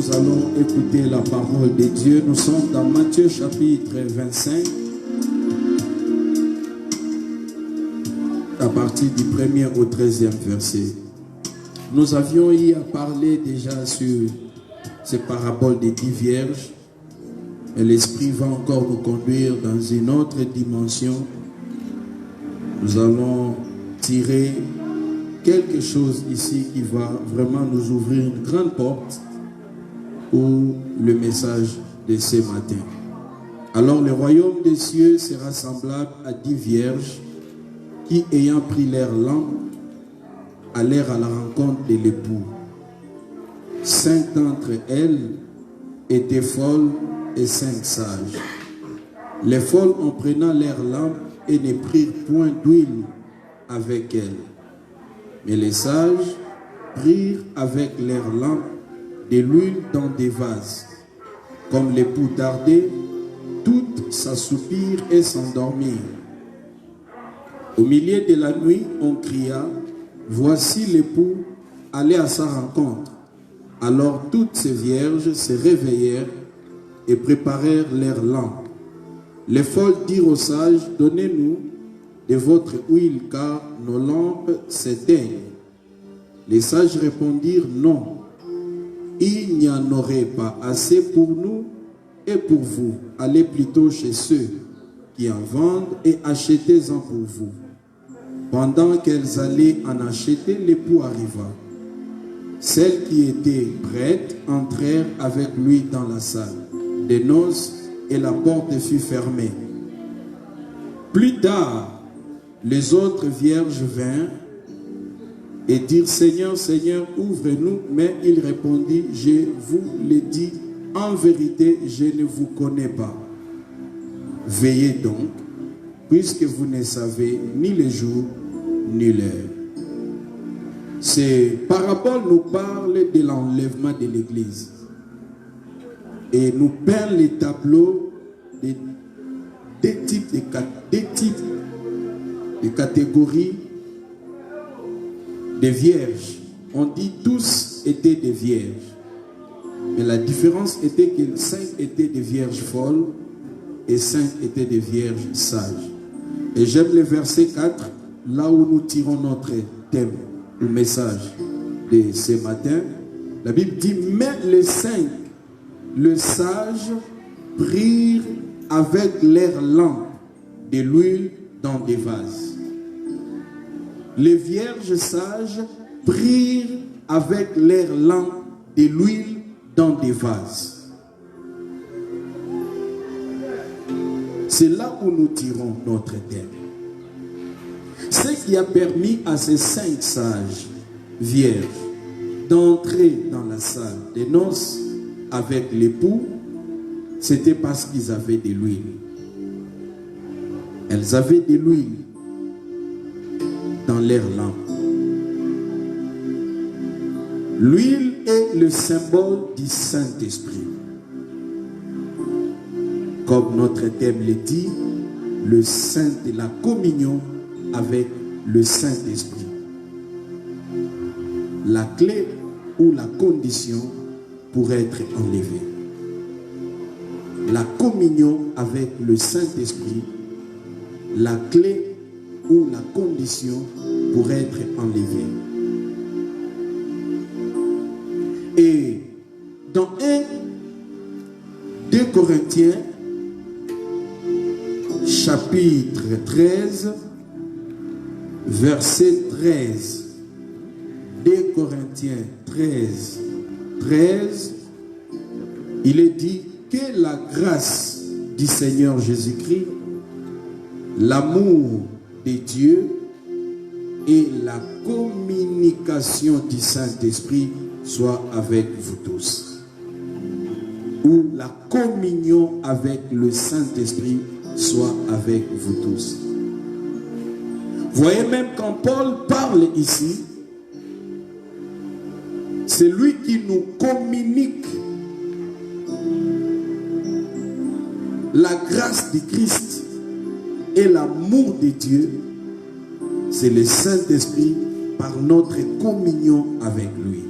nous allons écouter la parole de Dieu. Nous sommes dans Matthieu chapitre 25, à partir du 1er au 13e verset. Nous avions eu à parler déjà sur ces paraboles des 10 vierges. Et l'Esprit va encore nous conduire dans une autre dimension. Nous allons tirer quelque chose ici qui va vraiment nous ouvrir une grande porte pour le message de ce matin. Alors le royaume des cieux sera semblable à 10 vierges qui, ayant pris leur lampe, allèrent à la rencontre de l'époux. 5 d'entre elles étaient folles et 5 sages. Les folles, en prenant leur lampe, et ne prirent point d'huile avec elles. Mais les sages prirent avec leur lampe de l'huile dans des vases. Comme l'époux tardait, toutes s'assoupirent et s'endormirent. Au milieu de la nuit, on cria, « Voici l'époux, allez à sa rencontre. » Alors toutes ces vierges se réveillèrent et préparèrent leurs lampes. Les folles dirent aux sages, « Donnez-nous de votre huile, car nos lampes s'éteignent. » Les sages répondirent, « Non, il n'y en aurait pas assez pour nous et pour vous. Allez plutôt chez ceux qui en vendent et achetez-en pour vous. » Pendant qu'elles allaient en acheter, l'époux arriva. Celles qui étaient prêtes entrèrent avec lui dans la salle des noces et la porte fut fermée. Plus tard, les autres vierges vinrent et dirent, « Seigneur, Seigneur, ouvre-nous. » Mais il répondit, « Je vous le dis, en vérité, je ne vous connais pas. Veillez donc, puisque vous ne savez ni le jour ni l'heure. » Ces paraboles nous parlent de l'enlèvement de l'Église et nous peint les tableaux de deux types de catégories de vierges. On dit tous étaient des vierges, mais la différence était que 5 étaient des vierges folles et 5 étaient des vierges sages. Et j'aime le verset 4, là où nous tirons notre thème, le message de ce matin. La Bible dit, « Mais les 5, le sage, prirent avec leurs lampes de l'huile dans des vases. » Les vierges sages prirent avec leurs lampes de l'huile dans des vases. C'est là où nous tirons notre thème. Ce qui a permis à ces 5 sages vierges d'entrer dans la salle des noces avec l'époux, c'était parce qu'ils avaient de l'huile. Elles avaient de l'huile dans leurs lampes. L'huile est le symbole du Saint-Esprit. Comme notre thème le dit, le Saint de la communion avec le Saint-Esprit. La clé ou la condition pour être enlevé. La communion avec le Saint-Esprit, la clé ou la condition pour être enlevé. Et dans 2 Corinthiens, chapitre 13, verset 13. 2 Corinthiens 13, 13, il est dit que la grâce du Seigneur Jésus-Christ, l'amour de Dieu et la communication du Saint-Esprit soient avec vous tous. Ou la communion avec le Saint-Esprit soit avec vous tous. Voyez, même quand Paul parle ici, c'est lui qui nous communique la grâce de Christ et l'amour de Dieu. C'est le Saint-Esprit par notre communion avec lui.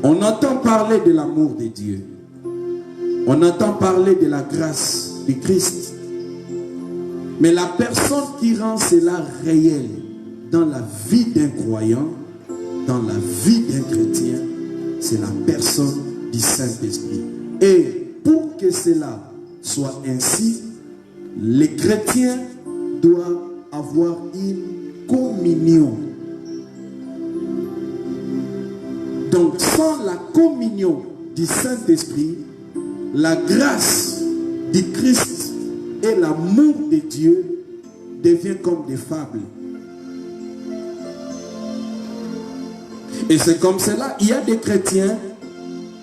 On entend parler de l'amour de Dieu. On entend parler de la grâce de Christ. Mais la personne qui rend cela réel dans la vie d'un croyant, dans la vie d'un chrétien, c'est la personne du Saint-Esprit. Et pour que cela soit ainsi, les chrétiens doivent avoir une communion. Donc sans la communion du Saint-Esprit, la grâce du Christ et l'amour de Dieu deviennent comme des fables. Et c'est comme cela, il y a des chrétiens,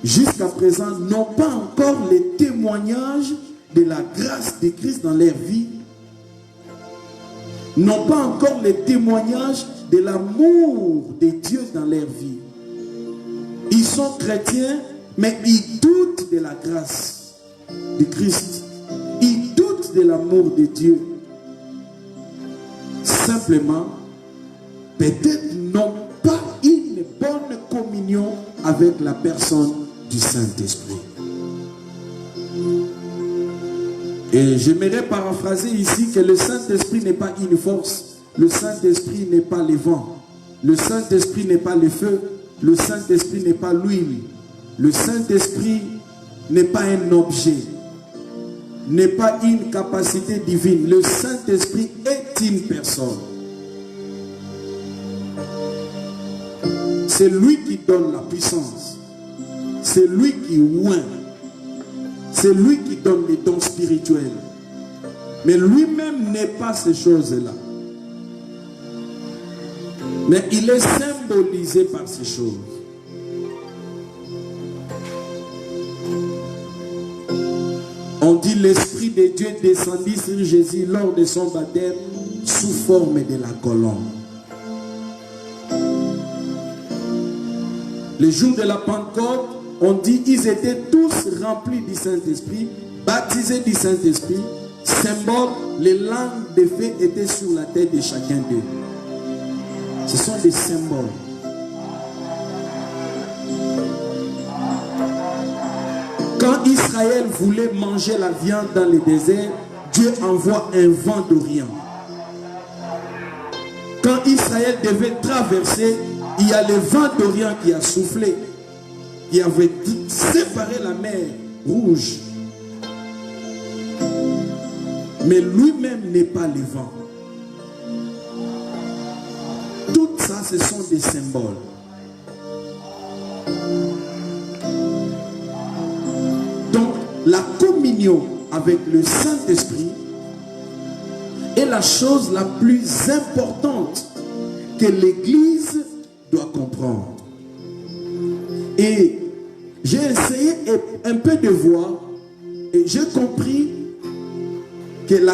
jusqu'à présent, n'ont pas encore les témoignages de la grâce de Christ dans leur vie, n'ont pas encore les témoignages de l'amour de Dieu dans leur vie. Ils sont chrétiens, mais ils doutent de la grâce de Christ. Ils doutent de l'amour de Dieu. Simplement, peut-être n'ont pas une bonne communion avec la personne du Saint-Esprit. Et j'aimerais paraphraser ici que le Saint-Esprit n'est pas une force. Le Saint-Esprit n'est pas le vent. Le Saint-Esprit n'est pas le feu. Le Saint-Esprit n'est pas l'huile. Le Saint-Esprit n'est pas un objet. N'est pas une capacité divine. Le Saint-Esprit est une personne. C'est lui qui donne la puissance. C'est lui qui oint. C'est lui qui donne les dons spirituels. Mais lui-même n'est pas ces choses-là. Mais il est symbolisé par ces choses. On dit l'Esprit de Dieu descendit sur Jésus lors de son baptême sous forme de la colombe. Le jour de la Pentecôte, on dit ils étaient tous remplis du Saint-Esprit, baptisés du Saint-Esprit. Symbole, les langues de feu étaient sur la tête de chacun d'eux. Ce sont des symboles. Quand Israël voulait manger la viande dans le désert, Dieu envoie un vent d'Orient. Quand Israël devait traverser, il y a le vent d'Orient qui a soufflé. Il avait séparé la mer Rouge. Mais lui-même n'est pas le vent. Tout ça, ce sont des symboles. Donc, la communion avec le Saint-Esprit est la chose la plus importante que l'Église doit comprendre. Et j'ai essayé un peu de voir et j'ai compris que le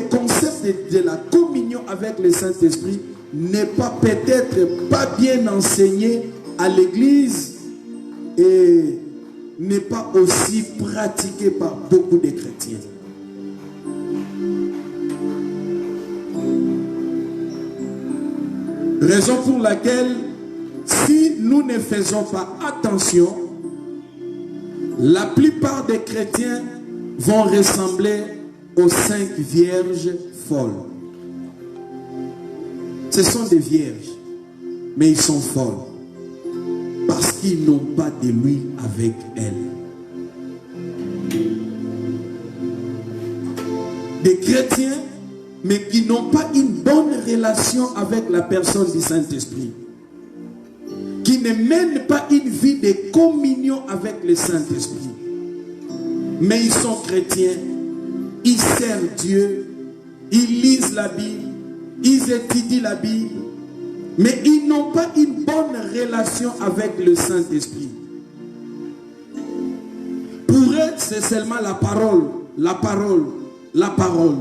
concept de la communion avec le Saint-Esprit n'est pas peut-être pas bien enseigné à l'Église et n'est pas aussi pratiqué par beaucoup de chrétiens. Raison pour laquelle, si nous ne faisons pas attention, la plupart des chrétiens vont ressembler aux 5 vierges folles. Ce sont des vierges, mais ils sont folles parce qu'ils n'ont pas de l'huile avec elles. Des chrétiens, mais qui n'ont pas une bonne relation avec la personne du Saint-Esprit, qui ne mènent pas une vie de communion avec le Saint-Esprit. Mais ils sont chrétiens, ils servent Dieu, ils lisent la Bible, ils étudient la Bible, mais ils n'ont pas une bonne relation avec le Saint-Esprit. Pour eux, c'est seulement la parole, la parole, la parole.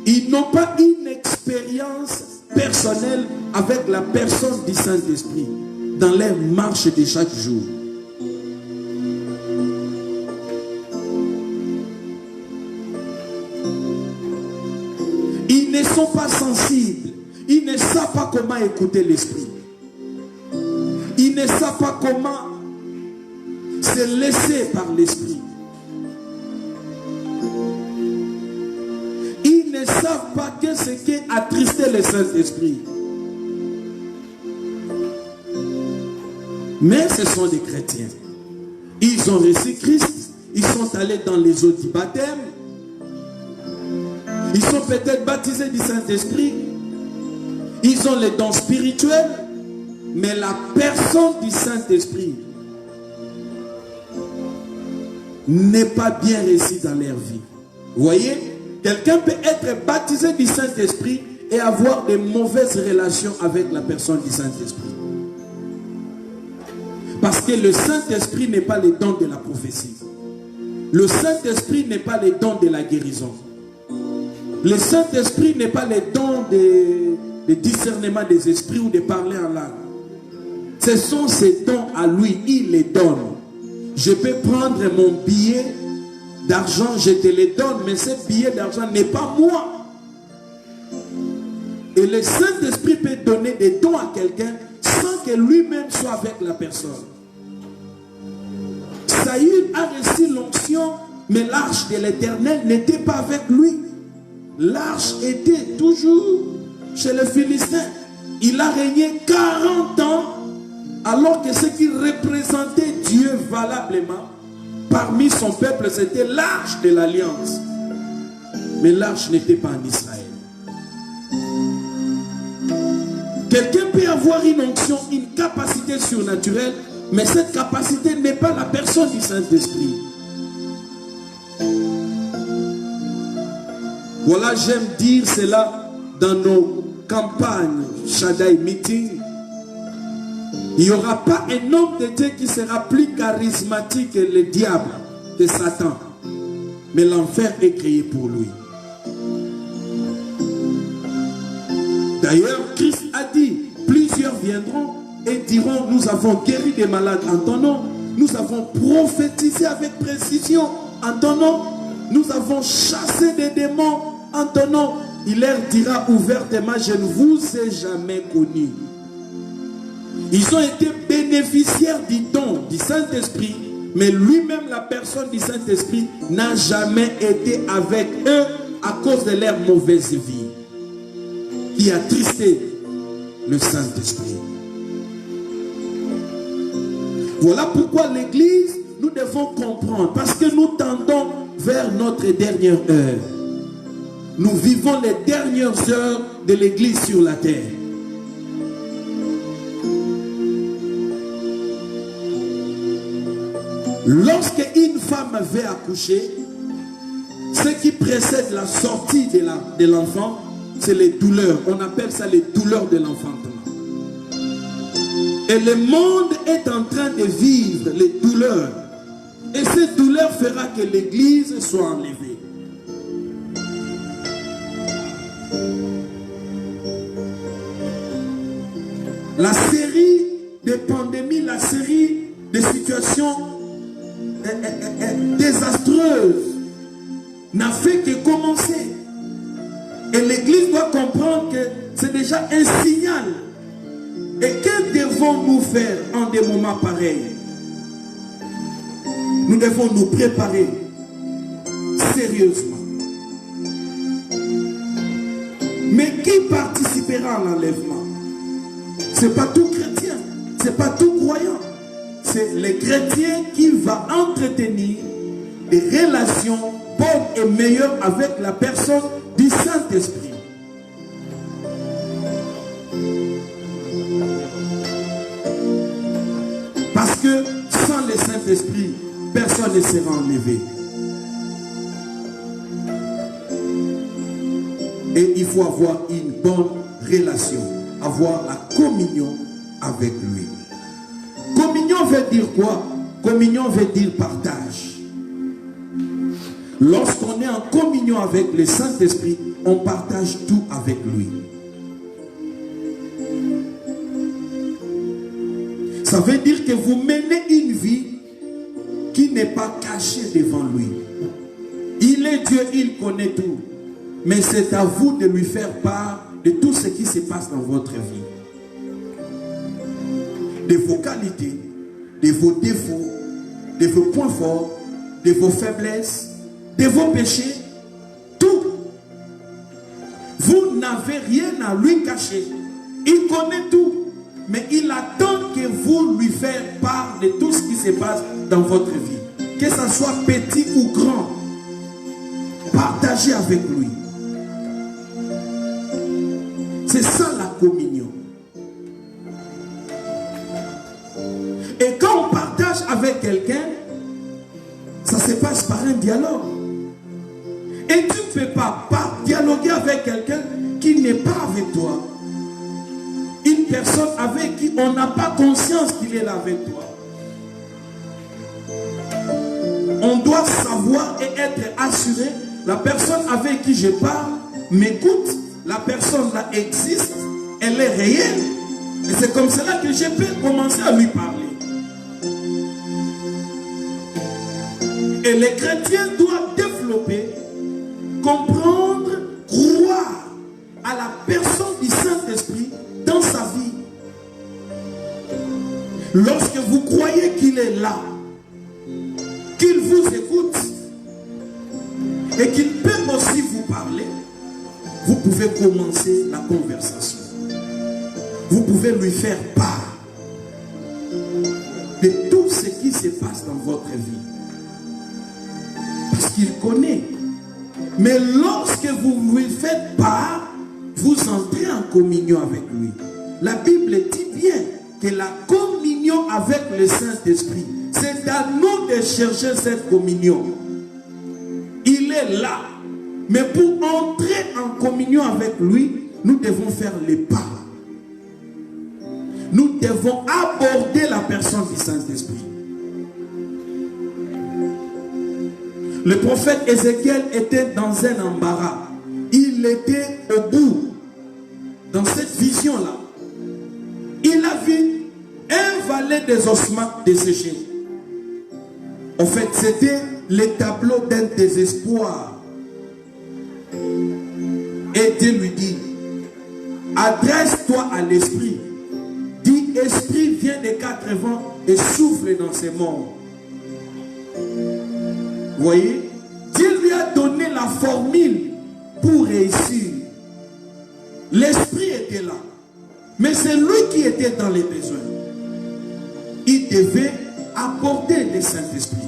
Ils n'ont pas une expérience personnelle avec la personne du Saint-Esprit dans leur marche de chaque jour. Ils ne sont pas sensibles. Ils ne savent pas comment écouter l'Esprit. Ils ne savent pas comment se laisser par l'Esprit. Ils ne savent pas que ce qui attristait le Saint-Esprit. Mais ce sont des chrétiens. Ils ont reçu Christ. Ils sont allés dans les eaux du baptême. Ils sont peut-être baptisés du Saint-Esprit. Ils ont les dons spirituels. Mais la personne du Saint-Esprit n'est pas bien reçue dans leur vie. Vous voyez, quelqu'un peut être baptisé du Saint-Esprit et avoir de mauvaises relations avec la personne du Saint-Esprit. Parce que le Saint-Esprit n'est pas le don de la prophétie. Le Saint-Esprit n'est pas le don de la guérison. Le Saint-Esprit n'est pas le don de discernement des esprits ou de parler en langue. Ce sont ses dons à lui, il les donne. Je peux prendre mon billet d'argent, je te le donne, mais ce billet d'argent n'est pas moi. Et le Saint-Esprit peut donner des dons à quelqu'un sans que lui-même soit avec la personne. Saül a reçu l'onction, mais l'arche de l'Éternel n'était pas avec lui. L'arche était toujours chez les Philistins. Il a régné 40 ans, alors que ce qui représentait Dieu valablement parmi son peuple, c'était l'arche de l'alliance. Mais l'arche n'était pas en Israël. Quelqu'un peut avoir une onction, une capacité surnaturelle, mais cette capacité n'est pas la personne du Saint-Esprit. Voilà, j'aime dire cela dans nos campagnes Shaddai Meeting. Il n'y aura pas un homme de Dieu qui sera plus charismatique que le diable, que Satan. Mais l'enfer est créé pour lui. D'ailleurs, Christ a dit, plusieurs viendront et diront, nous avons guéri des malades en ton nom, nous avons prophétisé avec précision en ton nom, nous avons chassé des démons en ton nom. Il leur dira ouvertement, je ne vous ai jamais connus. Ils ont été bénéficiaires du don du Saint-Esprit, mais lui-même, la personne du Saint-Esprit, n'a jamais été avec eux à cause de leur mauvaise vie, qui a attristé le Saint-Esprit. Voilà pourquoi l'Église, nous devons comprendre, parce que nous tendons vers notre dernière heure. Nous vivons les dernières heures de l'Église sur la terre. Lorsque une femme veut accoucher, ce qui précède la sortie de l'enfant, c'est les douleurs. On appelle ça les douleurs de l'enfantement. Et le monde est en train de vivre les douleurs. Et cette douleur fera que l'Église soit enlevée. La série de pandémies, la série de situations désastreuses n'a fait que commencer. Et l'Église doit comprendre que c'est déjà un signal. Et que devons-nous faire en des moments pareils? Nous devons nous préparer sérieusement. Mais qui participera à l'enlèvement? Ce n'est pas tout chrétien, ce n'est pas tout croyant. C'est les chrétiens qui vont entretenir des relations bonnes et meilleures avec la personne du Saint-Esprit. Parce que sans le Saint-Esprit, personne ne sera enlevé. Et il faut avoir une bonne relation, avoir la communion avec lui. Communion veut dire quoi? Communion veut dire partage. Lorsqu'on est en communion avec le Saint-Esprit, on partage tout avec lui. Ça veut dire que vous menez une vie qui n'est pas cachée devant lui. Il est Dieu, il connaît tout. Mais c'est à vous de lui faire part de tout ce qui se passe dans votre vie. de vos qualités, de vos défauts, de vos points forts, de vos faiblesses, de vos péchés, tout. Vous n'avez rien à lui cacher. Il connaît tout, mais il attend que vous lui fassiez part de tout ce qui se passe dans votre vie. Que ça soit petit ou grand, partagez avec lui. C'est ça la communion. Et quand on partage avec quelqu'un, ça se passe par un dialogue. Et tu ne peux pas dialoguer avec quelqu'un qui n'est pas avec toi. Une personne avec qui on n'a pas conscience qu'il est là avec toi. On doit savoir et être assuré, la personne avec qui je parle m'écoute, la personne là existe, elle est réelle. Et c'est comme cela que je peux commencer à lui parler. Et les chrétiens doivent développer, comprendre, croire à la personne du Saint-Esprit dans sa vie. Lorsque vous croyez qu'il est là, qu'il vous écoute et qu'il peut aussi vous parler, vous pouvez commencer la conversation. Vous pouvez lui faire part de tout ce qui se passe dans votre vie. Parce qu'il connaît. Mais lorsque vous lui faites part, vous entrez en communion avec lui. La Bible dit bien que la communion avec le Saint-Esprit, c'est à nous de chercher cette communion. Il est là. Mais pour entrer en communion avec lui, nous devons faire les pas. Nous devons aborder la personne du Saint-Esprit. Le prophète Ézéchiel était dans un embarras. Il était au bout. Dans cette vision-là, il a vu un valet des ossements desséchés. En fait, c'était le tableau d'un désespoir. Et Dieu lui dit, adresse-toi à l'esprit. Dis, esprit, viens des quatre vents et souffle dans ses morts. Vous voyez, Dieu lui a donné la formule pour réussir. L'esprit était là. Mais c'est lui qui était dans les besoins. Il devait apporter le Saint-Esprit.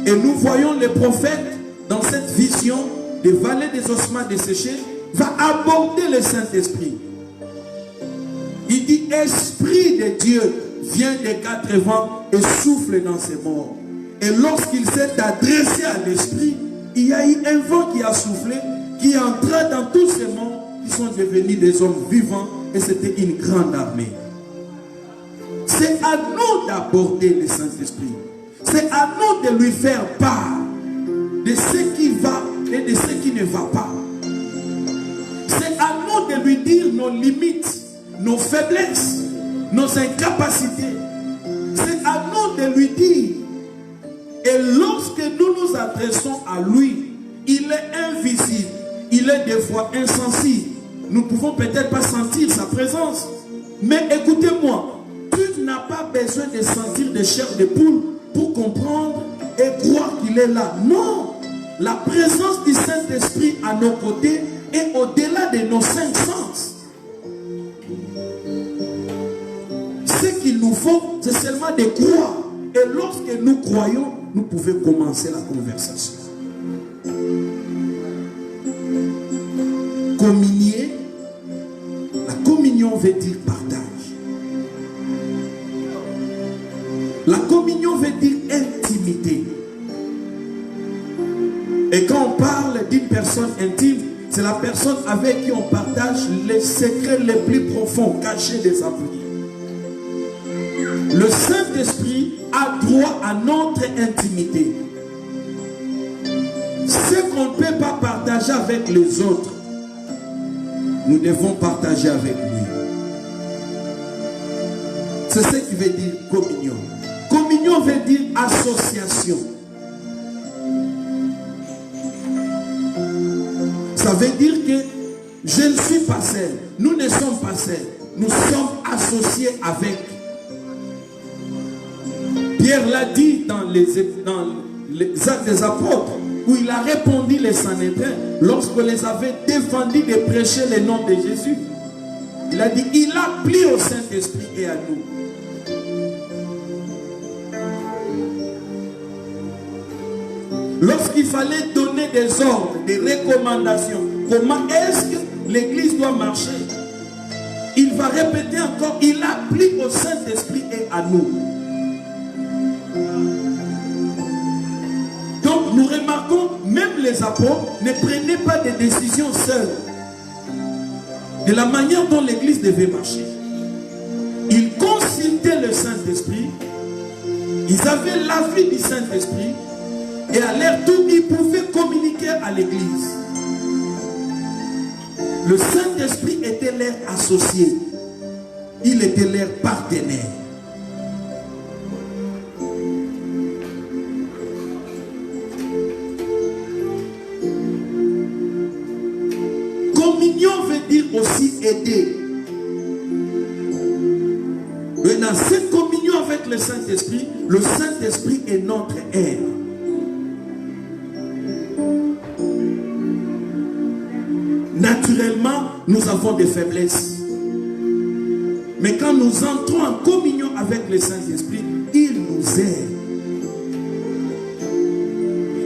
Et nous voyons le prophète dans cette vision des vallées des ossements desséchés va aborder le Saint-Esprit. Il dit, Esprit de Dieu, viens des quatre vents et souffle dans ses morts. Et lorsqu'il s'est adressé à l'Esprit, il y a eu un vent qui a soufflé, qui entra dans tous ces morts, qui sont devenus des hommes vivants, et c'était une grande armée. C'est à nous d'aborder le Saint-Esprit. C'est à nous de lui faire part de ce qui va et de ce qui ne va pas. C'est à nous de lui dire nos limites, nos faiblesses, nos incapacités. C'est à nous de lui dire. Et lorsque nous nous adressons à lui, il est invisible, il est des fois insensible. Nous ne pouvons peut-être pas sentir sa présence. Mais écoutez-moi, tu n'as pas besoin de sentir des chairs de poule pour comprendre et croire qu'il est là. Non, la présence du Saint-Esprit à nos côtés est au-delà de nos cinq sens. Ce qu'il nous faut, c'est seulement de croire. Et lorsque nous croyons, nous pouvons commencer la conversation. Communier, la communion veut dire partage. La communion veut dire intimité. Et quand on parle d'une personne intime, c'est la personne avec qui on partage les secrets les plus profonds, cachés des avenirs. Le Saint-Esprit a droit à notre intimité. Ce qu'on ne peut pas partager avec les autres, nous devons partager avec lui. C'est ce qui veut dire communion. Communion veut dire association. Ça veut dire que je ne suis pas seul. Nous ne sommes pas seuls. Nous sommes associés avec. Pierre l'a dit dans les Actes des Apôtres, où il a répondu les Sanhédrins lorsque les avait défendus de prêcher le nom de Jésus. Il a dit, il a plu au Saint-Esprit et à nous. Lorsqu'il fallait donner des ordres, des recommandations, comment est-ce que l'Église doit marcher, il va répéter encore, il a plu au Saint-Esprit et à nous. Donc nous remarquons, même les apôtres ne prenaient pas de décisions seuls de la manière dont l'Église devait marcher. Ils consultaient le Saint-Esprit, ils avaient l'avis du Saint-Esprit, et à leur tour, ils pouvaient communiquer à l'Église. Le Saint-Esprit était leur associé, il était leur partenaire. Communion veut dire aussi aider. Et dans cette communion avec le Saint-Esprit est notre aide. Naturellement, nous avons des faiblesses. Mais quand nous entrons en communion avec le Saint-Esprit, il nous aide.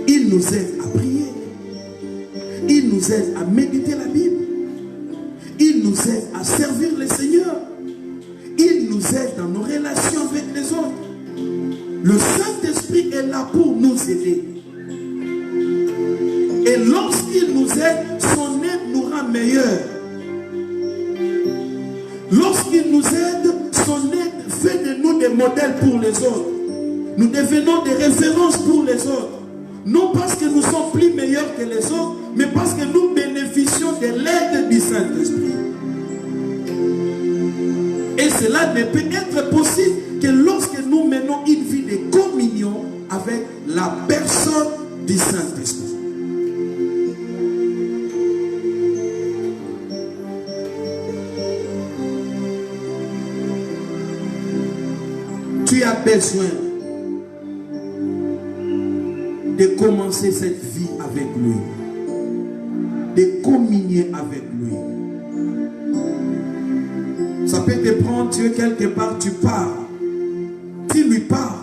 Il nous aide à prier. Il nous aide à méditer la Bible. Il nous aide à servir le Seigneur. Il nous aide dans nos relations avec les autres. Le Saint-Esprit est là pour nous aider. Et lorsqu'il nous aide, son aide nous rend meilleurs. Lorsqu'il nous aide, son aide fait de nous des modèles pour les autres. Nous devenons des références pour les autres. Non parce que nous sommes plus meilleurs que les autres, mais parce que nous bénéficions de l'aide du Saint-Esprit. Et cela ne peut être possible que lorsque nous menons une vie de communion avec la personne du Saint-Esprit. Tu as besoin de commencer cette vie avec lui, de communier avec lui. Ça peut te prendre, tu es quelque part, tu pars, tu lui parles,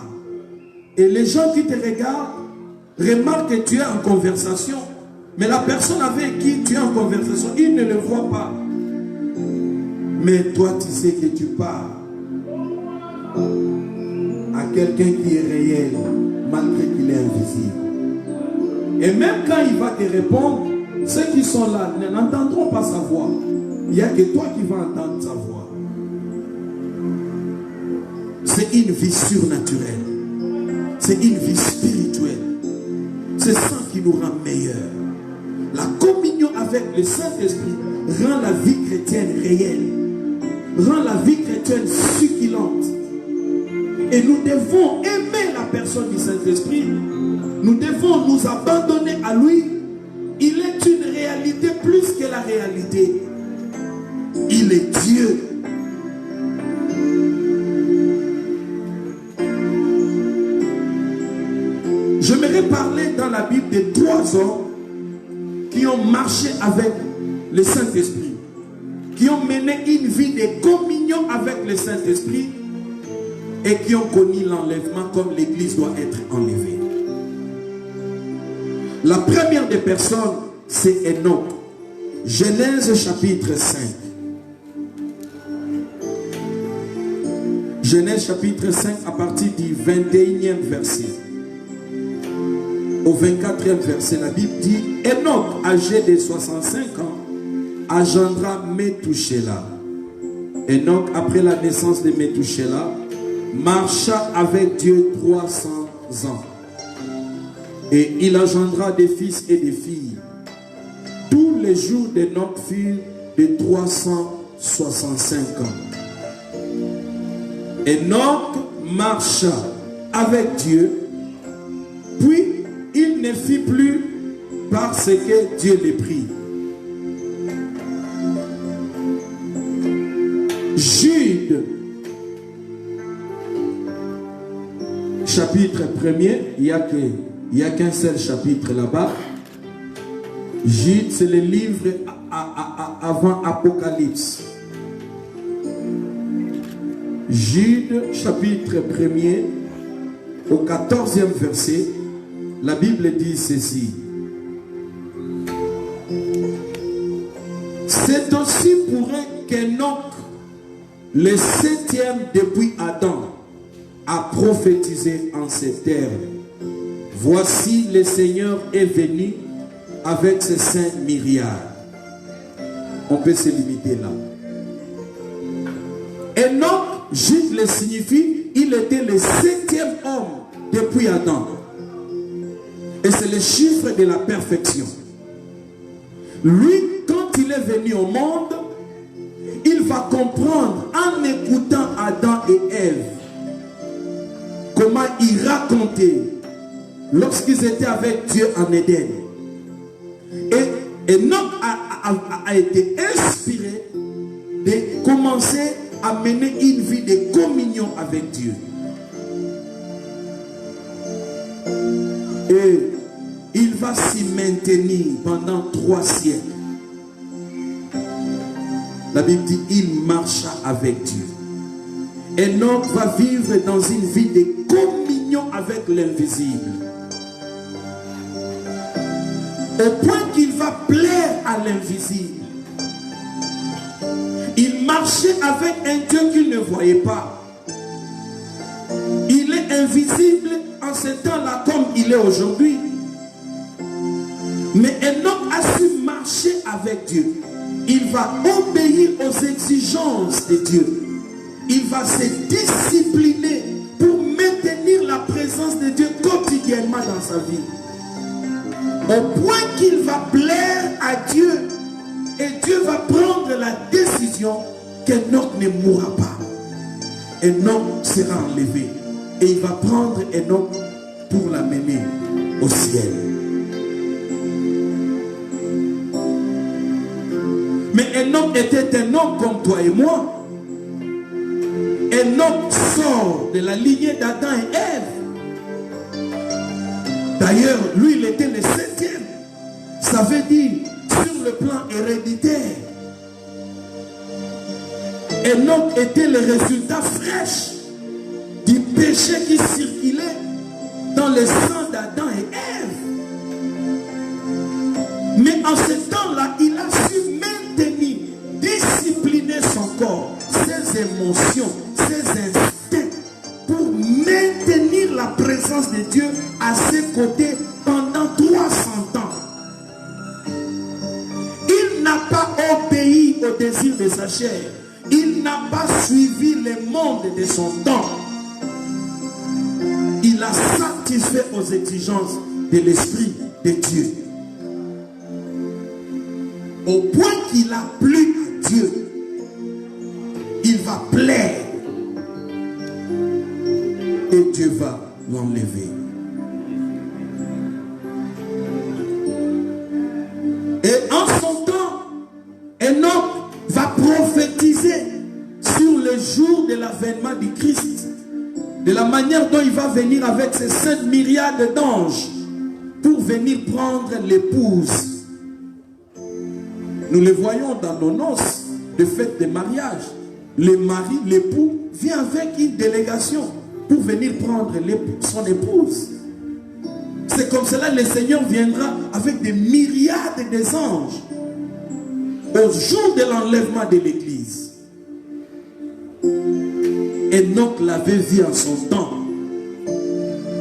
et les gens qui te regardent remarquent que tu es en conversation, mais la personne avec qui tu es en conversation, il ne le voit pas. Mais toi, tu sais que tu parles à quelqu'un qui est réel, malgré qu'il est invisible. Et même quand il va te répondre, ceux qui sont là n'entendront pas sa voix. Il n'y a que toi qui vas entendre sa voix. C'est une vie surnaturelle. C'est une vie spirituelle. C'est ça qui nous rend meilleurs. La communion avec le Saint-Esprit rend la vie chrétienne réelle. Rend la vie chrétienne succulente. Et nous devons aimer la personne du Saint-Esprit. Nous devons nous abandonner à lui. Il est une réalité plus que la réalité. Il est Dieu. J'aimerais parler dans la Bible de 3 hommes qui ont marché avec le Saint-Esprit, qui ont mené une vie de communion avec le Saint-Esprit et qui ont connu l'enlèvement comme l'Église doit être enlevée. La première des personnes, c'est Enoch. Genèse chapitre 5. Genèse chapitre 5 à partir du 21e verset. Au 24e verset, la Bible dit, Enoch, âgé de 65 ans, engendra Métouchéla. Enoch, après la naissance de Métouchéla, marcha avec Dieu 300 ans. Et il engendra des fils et des filles. Tous les jours d'Enoch furent de 365 ans. Enoch marcha avec Dieu, puis il ne fit plus parce que Dieu le prit. chapitre 1er, il n'y a qu'un seul chapitre là-bas. Jude, c'est le livre avant Apocalypse. Jude, chapitre 1er, au 14e verset, la Bible dit ceci. C'est aussi pour eux qu'Enoch, le 7e depuis Adam, a prophétisé en ces termes. Voici, le Seigneur est venu avec ses saints myriades. On peut se limiter là. Enoch, Jude le signifie, il était le 7e homme depuis Adam. Et c'est le chiffre de la perfection. Lui, quand il est venu au monde, il va comprendre en écoutant Adam et Ève comment ils racontaient lorsqu'ils étaient avec Dieu en Éden. Et Enoch a été inspiré de commencer à mener une vie de communion avec Dieu. Et il va s'y maintenir pendant 3 siècles. La Bible dit, il marcha avec Dieu. Enoch va vivre dans une vie de communion avec l'invisible. Au point qu'il va plaire à l'invisible. Il marchait avec un Dieu qu'il ne voyait pas. Il est invisible en ce temps-là comme il est aujourd'hui. Mais Enoch a su marcher avec Dieu. Il va obéir aux exigences de Dieu. Il va se discipliner pour maintenir la présence de Dieu quotidiennement dans sa vie. Au point qu'il va plaire à Dieu. Et Dieu va prendre la décision qu'Enoch ne mourra pas. Enoch sera enlevé. Et il va prendre Enoch pour l'amener au ciel. Mais Enoch était un homme comme toi et moi. Enoch sort de la lignée d'Adam et Ève. D'ailleurs, lui, il était le 7e. Ça veut dire, sur le plan héréditaire, Enoch était le résultat fraîche du péché qui circulait dans le sang d'Adam et Ève. Mais en ce temps-là, il a su maintenir, discipliner son corps, ses émotions, ses instincts, pour maintenir la présence de Dieu à ses côtés pendant 300 ans. Il n'a pas obéi au désir de sa chair. Il n'a pas suivi les mondes de son temps. Il a satisfait aux exigences de l'Esprit de Dieu. Au point qu'il a plu à Dieu, il va plaire. Et Dieu va l'enlever. Et en son temps, Enoch va prophétiser sur le jour de l'avènement du Christ, de la manière dont il va venir avec ses 7 myriades d'anges pour venir prendre l'épouse. Nous le voyons dans nos noces de fête de mariage. Le mari, l'époux, vient avec une délégation pour venir prendre son épouse. C'est comme cela que le Seigneur viendra avec des myriades d'anges au jour de l'enlèvement de l'Église. Enoch l'avait vu en son temps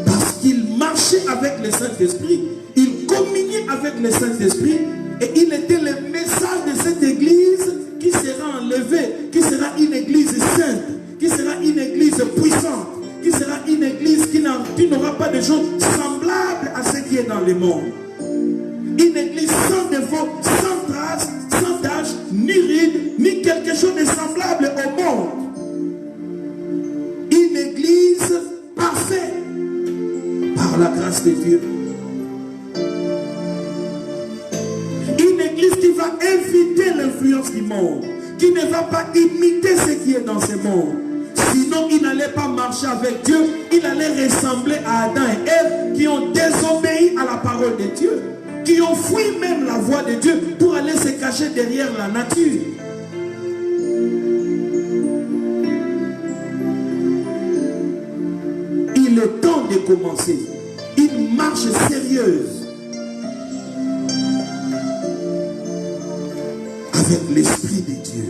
parce qu'il marchait avec le Saint-Esprit, il communiait avec le Saint-Esprit et il était le message de cette Église qui sera enlevée, qui sera une Église sainte, qui sera une Église puissante, qui sera une Église qui n'aura pas de gens semblables à ce qui est dans le monde. Une Église sans défaut, sans trace, sans tache, ni ride, ni quelque chose de semblable au monde. Une Église parfaite par la grâce de Dieu. Une Église qui va éviter l'influence du monde, qui ne va pas imiter ce qui est dans ce monde. Sinon, il n'allait pas marcher avec Dieu. Il allait ressembler à Adam et Ève qui ont désobéi à la parole de Dieu, qui ont fui même la voix de Dieu pour aller se cacher derrière la nature. Il est temps de commencer une marche sérieuse avec l'Esprit de Dieu.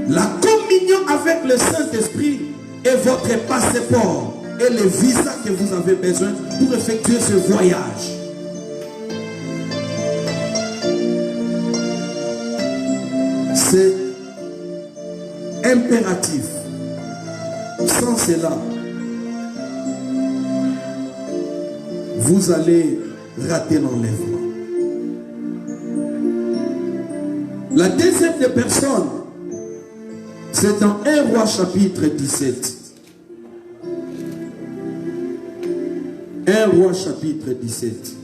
La communion avec le Saint-Esprit est votre passeport et le visa que vous avez besoin pour effectuer ce voyage. C'est impératif. Sans cela, vous allez rater l'enlèvement. La deuxième des personnes, c'est dans 1 Roi chapitre 17. 1 Roi chapitre 17.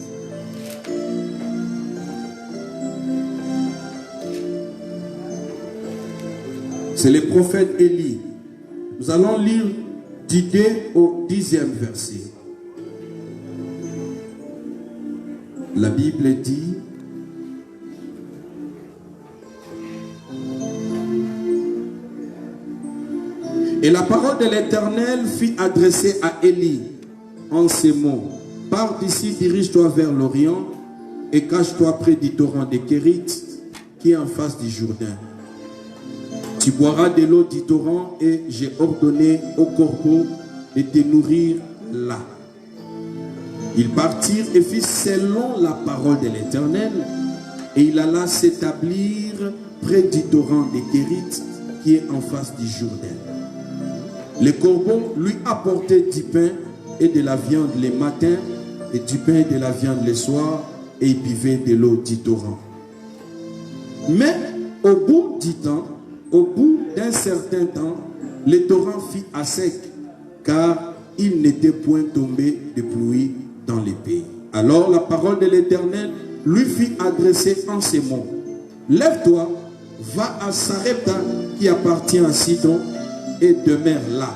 C'est le prophète Élie. Nous allons lire du 2 au 10e verset. La Bible dit: et la parole de l'Éternel fut adressée à Élie en ces mots: pars d'ici, dirige-toi vers l'Orient et cache-toi près du torrent de Kérit qui est en face du Jourdain. Tu boiras de l'eau du torrent et j'ai ordonné aux corbeaux de te nourrir là. Ils partirent et firent selon la parole de l'Éternel, et il alla s'établir près du torrent de Kérit qui est en face du Jourdain. Les corbeaux lui apportaient du pain et de la viande les matins, et du pain et de la viande les soirs, et il buvait de l'eau du torrent. Mais au bout du temps, au bout d'un certain temps, le torrent fit à sec, car il n'était point tombé de pluie dans les pays. Alors la parole de l'Éternel lui fit adresser en ces mots: lève-toi, va à Sarepta qui appartient à Sidon, et demeure là.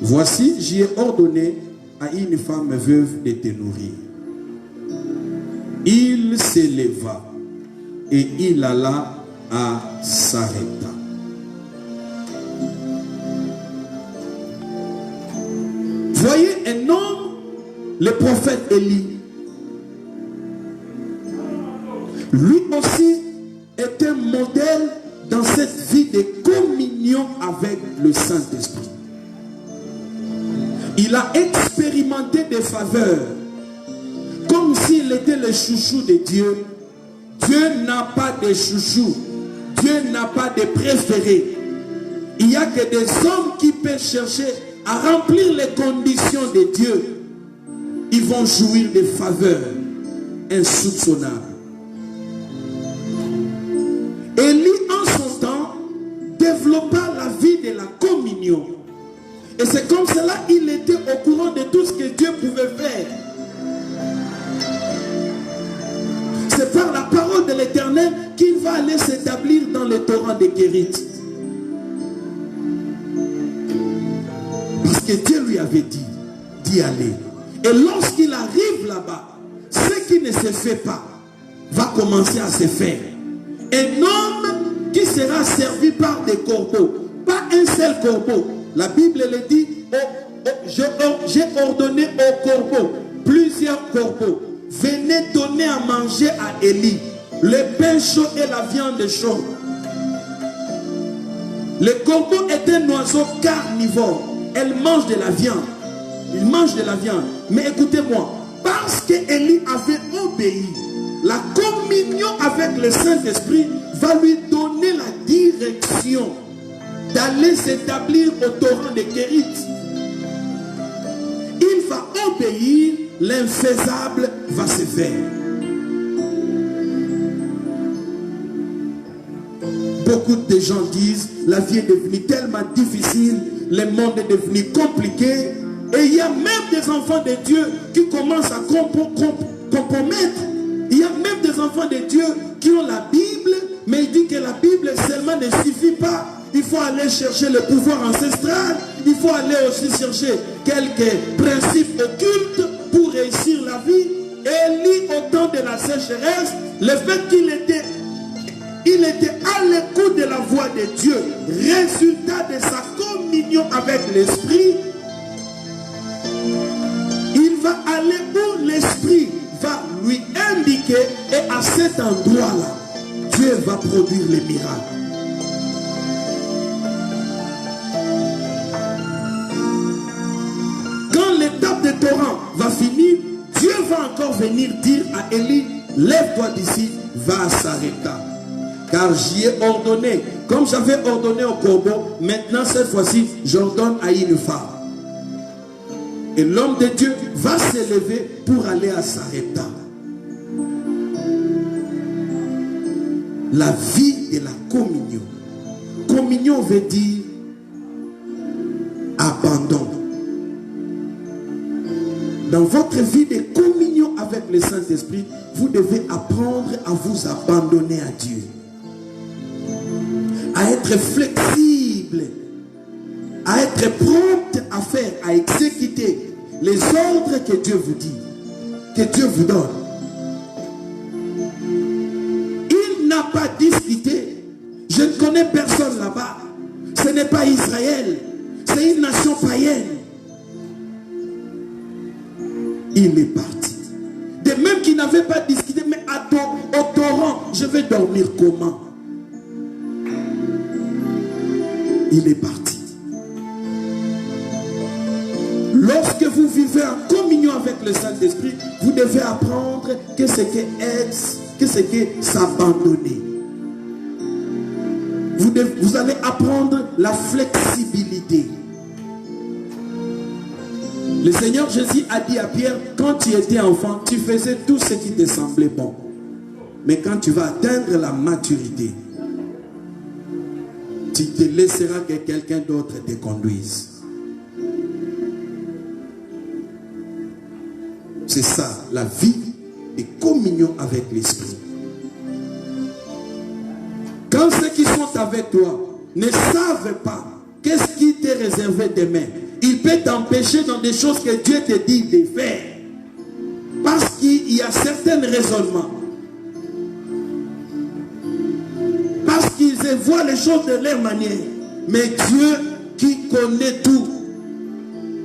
Voici, j'y ai ordonné à une femme veuve de te nourrir. Il s'éleva et il alla à Sarepta. Voyez un homme, le prophète Élie. Lui aussi est un modèle dans cette vie de communion avec le Saint-Esprit. Il a expérimenté des faveurs comme s'il était le chouchou de Dieu. Dieu n'a pas de chouchou. Dieu n'a pas de préféré. Il n'y a que des hommes qui peuvent chercher à remplir les conditions de Dieu. Ils vont jouir des faveurs insoupçonnables. Élie, en son temps, développa la vie de la communion. Et c'est comme cela qu'il était au courant de tout ce que Dieu pouvait faire. C'est par la parole de l'Éternel qu'il va aller s'établir dans le torrent de Kérit. Parce que Dieu lui avait dit d'y aller. Et lorsqu'il arrive là-bas, ce qui ne se fait pas va commencer à se faire. Un homme qui sera servi par des corbeaux, pas un seul corbeau. La Bible le dit: j'ai ordonné aux corbeaux, plusieurs corbeaux, venez donner à manger à Élie le pain chaud et la viande chaude. Le corbeau est un oiseau carnivore. Elle mange de la viande. Il mange de la viande. Mais écoutez-moi, parce que Élie avait obéi, la communion avec le Saint-Esprit va lui donner la direction d'aller s'établir au torrent de Kérit. Il va obéir, l'infaisable va se faire. Beaucoup de gens disent: la vie est devenue tellement difficile, le monde est devenu compliqué. Et il y a même des enfants de Dieu qui commencent à compromettre. Il y a même des enfants de Dieu qui ont la Bible, Mais il dit que la Bible seulement ne suffit pas. Il faut aller chercher le pouvoir ancestral. Il faut aller aussi chercher quelques principes occultes pour réussir la vie. Élie, au temps de la sécheresse, le fait qu'il était à l'écoute de la voix de Dieu, résultat de sa communion avec l'Esprit, il va aller où l'Esprit va lui indiquer, et à cet endroit-là, Dieu va produire les miracles. Quand l'étape de torrent va finir, Dieu va encore venir dire à Élie, lève-toi d'ici, va à Sarepta. Car j'y ai ordonné, comme j'avais ordonné au corbeau, maintenant cette fois-ci, j'ordonne à une femme. Et l'homme de Dieu va s'élever pour aller à Sarepta. La vie de la communion. Communion veut dire abandon. Dans votre vie de communion avec le Saint-Esprit, vous devez apprendre à vous abandonner à Dieu. À être flexible, à être prompt à faire, à exécuter les ordres que Dieu vous dit, que Dieu vous donne. Il n'a pas discuté. Je ne connais personne là-bas. Ce n'est pas Israël. C'est une nation païenne. Il est parti. De même qu'il n'avait pas discuté, mais au torrent, je vais dormir comment? Il est parti. Lorsque vous vivez en communion avec le Saint-Esprit, vous devez apprendre que c'est que s'abandonner. Vous allez apprendre la flexibilité. Le Seigneur Jésus a dit à Pierre, quand tu étais enfant, tu faisais tout ce qui te semblait bon. Mais quand tu vas atteindre la maturité, tu te laisseras que quelqu'un d'autre te conduise. C'est ça, la vie de communion avec l'Esprit. Quand ceux qui sont avec toi ne savent pas qu'est-ce qui t'est réservé demain, il peut t'empêcher dans des choses que Dieu te dit de faire. Parce qu'il y a certains raisonnements. Parce qu'ils voient les choses de leur manière. Mais Dieu qui connaît tout,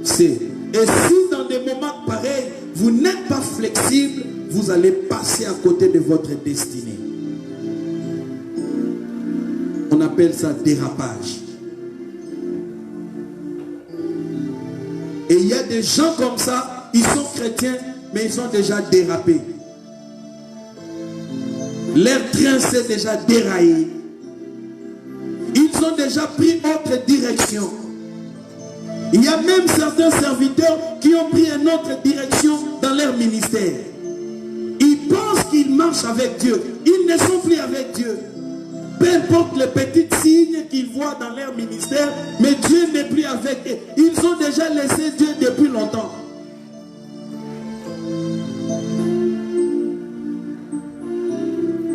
c'est. Et si dans des moments pareils, vous n'êtes pas flexible, vous allez passer à côté de votre destinée. On appelle ça dérapage. Et il y a des gens comme ça, ils sont chrétiens, mais ils ont déjà dérapé. Leur train s'est déjà déraillé. Ils ont déjà pris autre direction. Il y a même certains serviteurs qui ont pris une autre direction dans leur ministère. Ils pensent qu'ils marchent avec Dieu. Ils ne sont plus avec Dieu. Peu importe les petits signes qu'ils voient dans leur ministère, mais Dieu n'est plus avec eux. Ils ont déjà laissé Dieu depuis longtemps.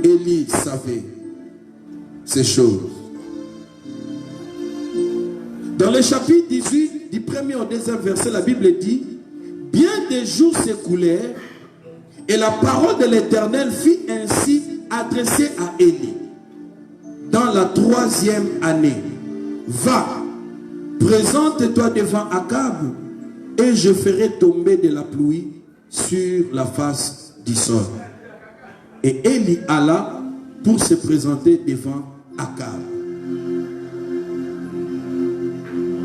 Élie savait ces choses. Dans le chapitre 18, du 1er au 2e verset, la Bible dit, bien des jours s'écoulèrent et la parole de l'Éternel fut ainsi adressée à Élie. Dans la 3e année, va, présente-toi devant Akab et je ferai tomber de la pluie sur la face du sol. Et Élie alla pour se présenter devant Akab.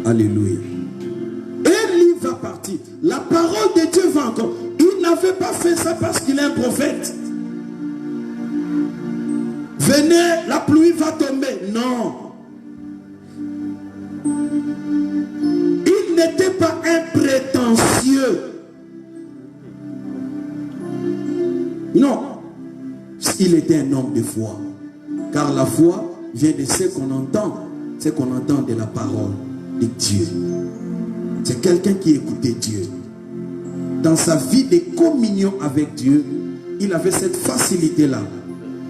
Alléluia. Élie va partir. La parole de Dieu va encore. Il n'avait pas fait ça parce qu'il est un prophète. Venez, la pluie va tomber. Non. Il n'était pas un prétentieux. Non. Il était un homme de foi. Car la foi vient de ce qu'on entend. Ce qu'on entend de la parole de Dieu. C'est quelqu'un qui écoutait Dieu. Dans sa vie de communion avec Dieu, il avait cette facilité-là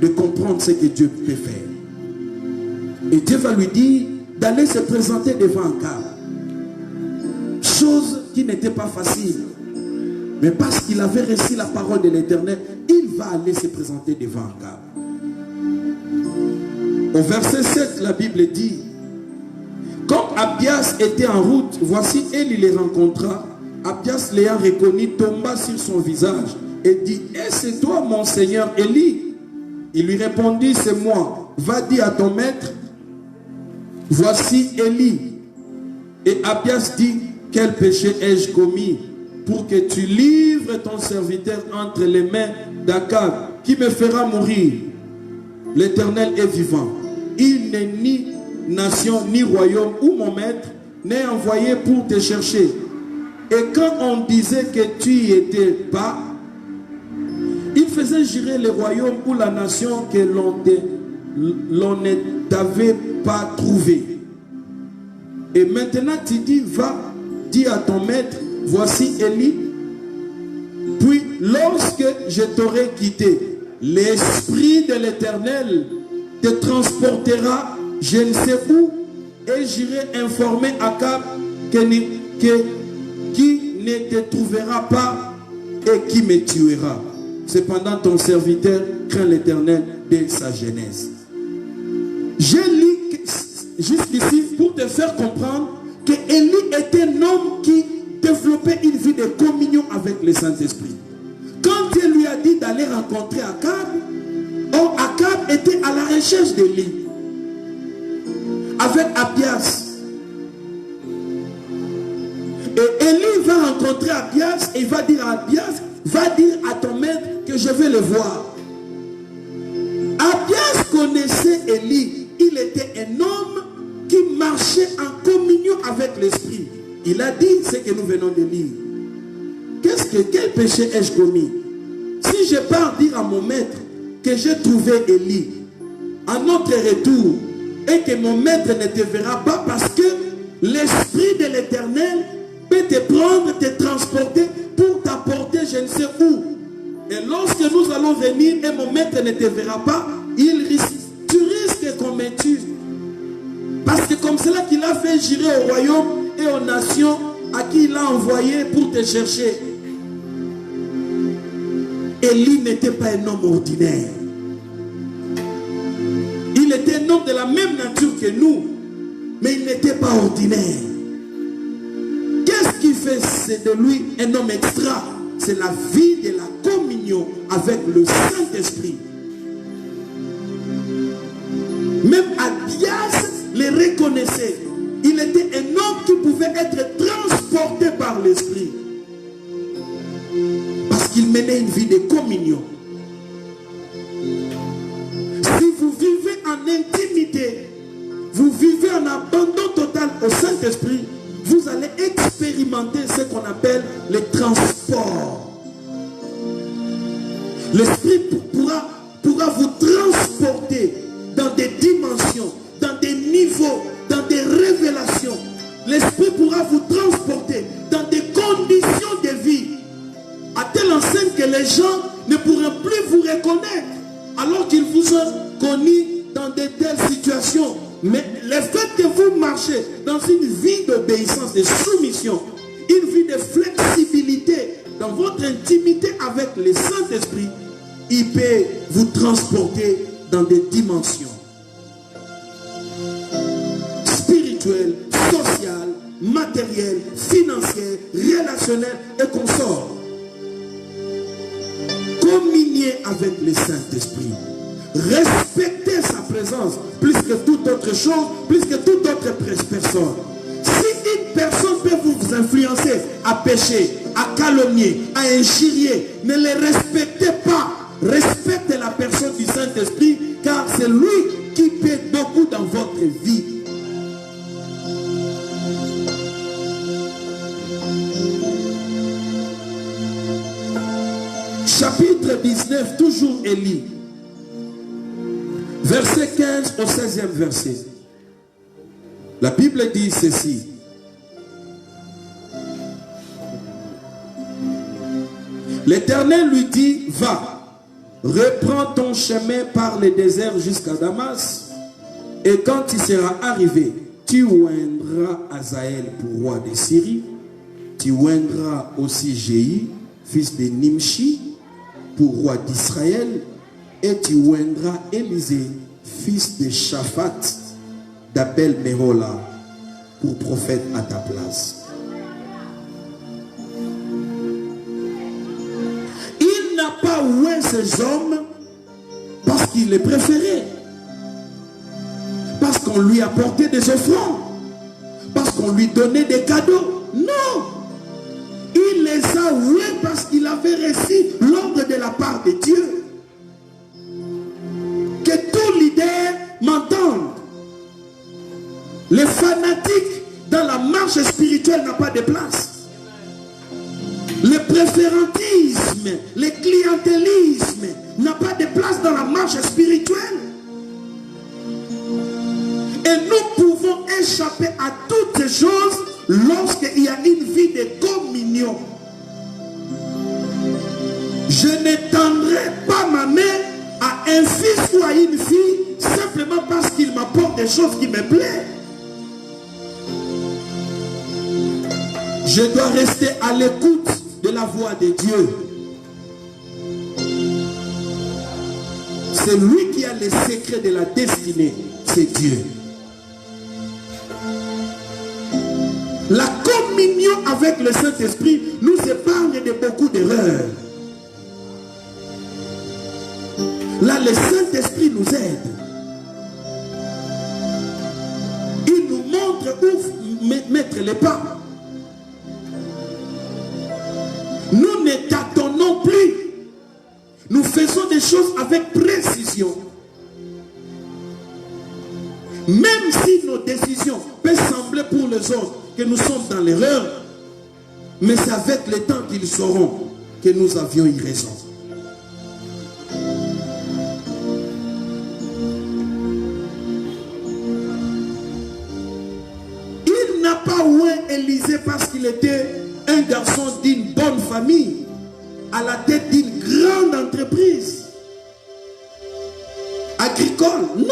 de comprendre ce que Dieu peut faire. Et Dieu va lui dire d'aller se présenter devant Akab. Chose qui n'était pas facile. Mais parce qu'il avait reçu la parole de l'Éternel, il va aller se présenter devant Akab. Au verset 7, la Bible dit: comme Abias était en route, voici Élie les rencontra. Abias l'ayant reconnu, tomba sur son visage et dit: est-ce toi mon Seigneur Élie? Il lui répondit: c'est moi. Va dire à ton maître: voici Élie. Et Abias dit: quel péché ai-je commis pour que tu livres ton serviteur entre les mains d'Akab, qui me fera mourir? L'Éternel est vivant. Il n'est ni nation ni royaume où mon maître n'est envoyé pour te chercher. Et quand on disait que tu y étais pas, il faisait jurer le royaume ou la nation que l'on ne t'avait pas trouvé. Et maintenant tu dis: va, dis à ton maître: voici Élie. Puis lorsque je t'aurai quitté, l'Esprit de l'Éternel te transportera je ne sais où, et j'irai informer Akab qui ne te trouvera pas et qui me tuera. Cependant ton serviteur craint l'Éternel dès sa jeunesse. Je lis jusqu'ici pour te faire comprendre que Élie était un homme qui développait une vie de communion avec le Saint-Esprit. Quand il lui a dit d'aller rencontrer Akab, Akab était à la recherche d'Élie avec Abias. Et Élie va rencontrer Abias et il va dire à Abias: va dire à ton maître que je vais le voir. Abias connaissait Élie. Il était un homme qui marchait en communion avec l'Esprit. Il a dit ce que nous venons de lire. Quel péché ai-je commis? Si je pars dire à mon maître que j'ai trouvé Élie à notre retour et que mon maître ne te verra pas, parce que l'Esprit de l'Éternel peut te prendre, te transporter pour t'apporter je ne sais où. Et lorsque nous allons venir et mon maître ne te verra pas, tu risques qu'on me tue. Parce que comme cela qu'il a fait jurer au royaume et aux nations à qui il a envoyé pour te chercher. Élie n'était pas un homme ordinaire. Il était un homme de la même nature que nous, mais il n'était pas ordinaire. Qu'est-ce qui fait de lui un homme extra? C'est la vie de la communion avec le Saint-Esprit. Même Abias les reconnaissait. Il était un homme qui pouvait être transporté par l'Esprit. Parce qu'il menait une vie de communion. Si vous vivez en intimité, vous vivez en abandon total au Saint-Esprit, vous allez expérimenter ce qu'on appelle le transport. L'Esprit pourra vous transporter dans des dimensions, dans des niveaux, dans des révélations. L'Esprit pourra vous transporter dans des conditions de vie, à telle enseigne que les gens ne pourront plus vous reconnaître, alors qu'ils vous ont connu dans de telles situations. Mais le fait que vous marchez dans une vie d'obéissance, de soumission, une vie de flexibilité dans votre intimité avec le Saint-Esprit, il peut vous transporter dans des dimensions spirituelles, sociales, matérielles, financières, relationnelles et consorts. Communier avec le Saint-Esprit. Respectez sa présence plus que toute autre chose, plus que toute autre personne. Si une personne peut vous influencer à pécher, à calomnier, à injurier, ne les respectez pas. Respectez la personne du Saint-Esprit, car c'est lui qui paie beaucoup dans votre vie. Chapitre 19, toujours Élie. Verset 15 au 16e verset. La Bible dit ceci. L'Éternel lui dit: va. reprends ton chemin par le désert jusqu'à Damas. Et quand tu seras arrivé, tu oindras Hazaël pour roi de Syrie. Tu oindras aussi Jéhu, fils de Nimshi, pour roi d'Israël. Et tu oindras Élisée, fils de Shaphat, d'Abel Mehola, pour prophète à ta place. Il n'a pas oint ces hommes parce qu'il les préférait. Parce qu'on lui apportait des offrandes. Parce qu'on lui donnait des cadeaux. Non. Il les a oués parce qu'il avait reçu l'ordre de la part de Dieu. Que tout leader m'entende. Les fanatiques dans la marche spirituelle n'ont pas de place. Le préférentisme, le clientélisme n'a pas de place dans la marche spirituelle. Et nous pouvons échapper à toutes ces choses lorsqu'il y a une vie de communion. Je n'étendrai pas ma main à un fils ou à une fille simplement parce qu'il m'apporte des choses qui me plaisent. Je dois rester à l'écoute de la voix de Dieu. C'est lui qui a les secrets de la destinée. C'est Dieu. La communion avec le Saint-Esprit nous épargne de beaucoup d'erreurs. Là, le Saint-Esprit nous aide. Il nous montre où mettre les pas. Nous ne tâtonnons plus. Nous faisons des choses avec précision. Même si nos décisions peuvent sembler pour les autres que nous sommes dans l'erreur, mais c'est avec le temps qu'ils sauront que nous avions eu raison. Il n'a pas oué Élisée parce qu'il était un garçon d'une bonne famille, à la tête d'une grande entreprise agricole. Non!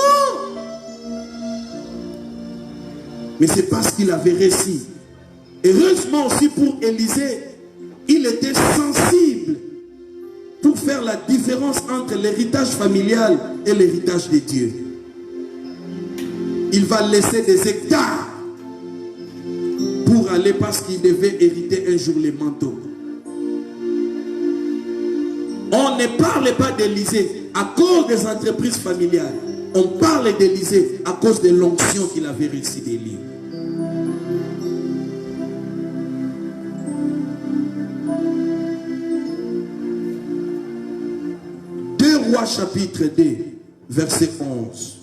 Mais c'est parce qu'il avait réussi. Heureusement aussi pour Élisée, il était sensible pour faire la différence entre l'héritage familial et l'héritage de Dieu. Il va laisser des hectares pour aller parce qu'il devait hériter un jour les manteaux. On ne parle pas d'Élisée à cause des entreprises familiales. On parle d'Élisée à cause de l'onction qu'il avait reçue d'Élie. 2 Rois chapitre 2, verset 11.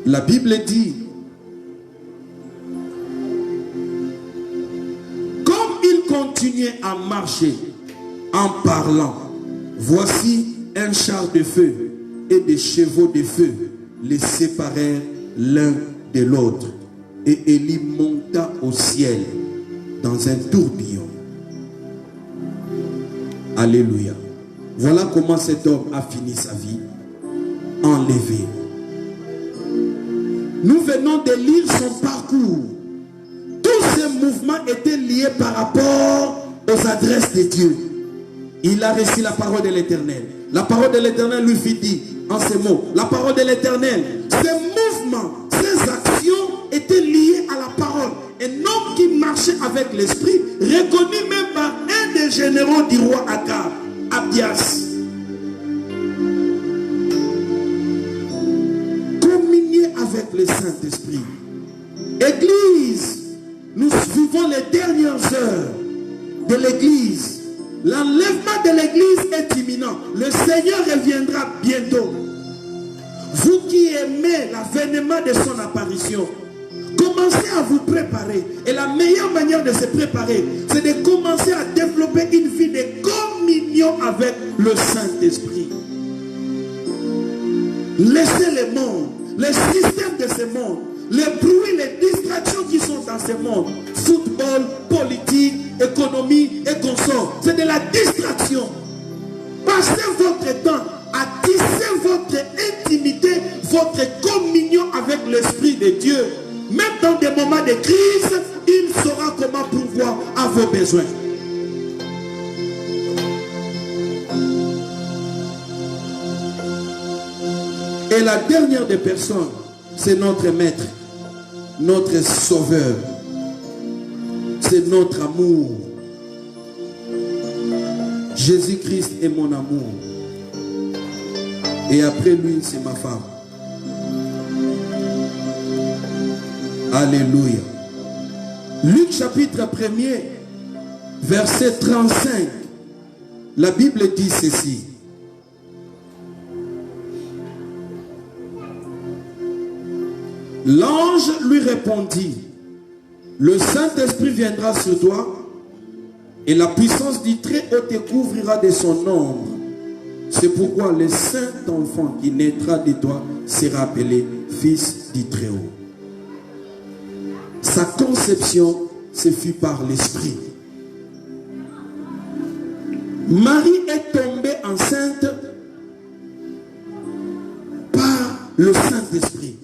La Bible dit, comme il continuait à marcher en parlant, voici un char de feu et des chevaux de feu les séparèrent l'un de l'autre. Et Élie monta au ciel dans un tourbillon. Alléluia. Voilà comment cet homme a fini sa vie. Enlevé. Nous venons de lire son parcours. Tous ces mouvements étaient liés par rapport aux adresses de Dieu. Il a reçu la parole de l'Éternel. La parole de l'Éternel lui fit dire en ces mots. La parole de l'Éternel. Ces mouvements, ces actions étaient liées à la parole. Un homme qui marchait avec l'esprit, reconnu même par un des généraux du roi Akab, Abdias. Communier avec le Saint-Esprit. Église, nous vivons les dernières heures de l'église. L'enlèvement de l'église est imminent. Le Seigneur reviendra bientôt. Vous qui aimez l'avènement de son apparition, commencez à vous préparer. Et la meilleure manière de se préparer, c'est de commencer à développer une vie de communion avec le Saint-Esprit. Laissez le monde, les systèmes de ce monde, les bruits, les distractions qui sont dans ce monde, football, politique, économie et consorts, c'est de la distraction. votre temps à tisser votre intimité, votre communion avec l'Esprit de Dieu, même dans des moments de crise, il saura comment pourvoir à vos besoins. Et la dernière des personnes, c'est notre Maître, notre Sauveur. C'est notre amour. Jésus-Christ est mon amour. Et après lui, c'est ma femme. Alléluia. Luc chapitre 1er, verset 35. La Bible dit ceci. L'ange lui répondit, le Saint-Esprit viendra sur toi et la puissance du Très-Haut te couvrira de son ombre. C'est pourquoi le saint enfant qui naîtra de toi sera appelé fils du Très-Haut. Sa conception se fit par l'Esprit. Marie est tombée enceinte par le Saint-Esprit.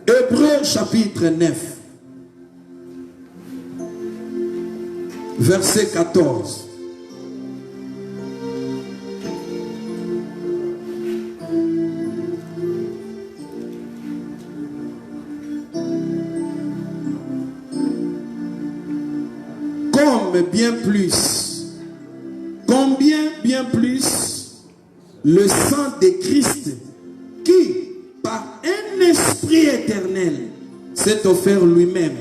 Hébreux chapitre 9, verset 14. Comme bien plus, combien bien plus, le sang de Christ qui, par un esprit éternel, s'est offert lui-même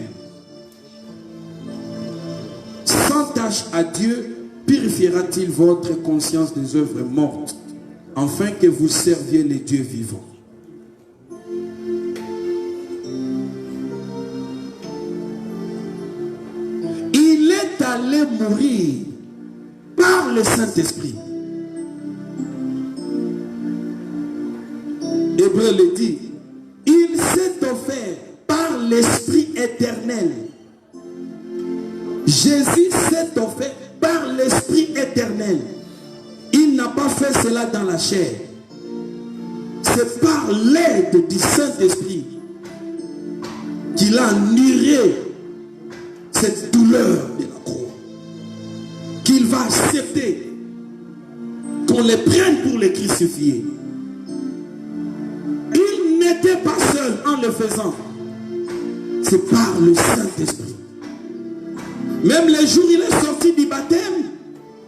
sans tâche à Dieu, purifiera-t-il votre conscience des œuvres mortes, afin que vous serviez les dieux vivants. Il est allé mourir par le Saint-Esprit. Hébreu le dit, il s'est offert par l'Esprit éternel. Jésus s'est offert par l'Esprit éternel. Il n'a pas fait cela dans la chair. C'est par l'aide du Saint-Esprit qu'il a enduré cette douleur de la croix. Qu'il va accepter qu'on les prenne pour les crucifier. Il n'était pas seul en le faisant. C'est par le Saint-Esprit. Même les jours où il est sorti du baptême,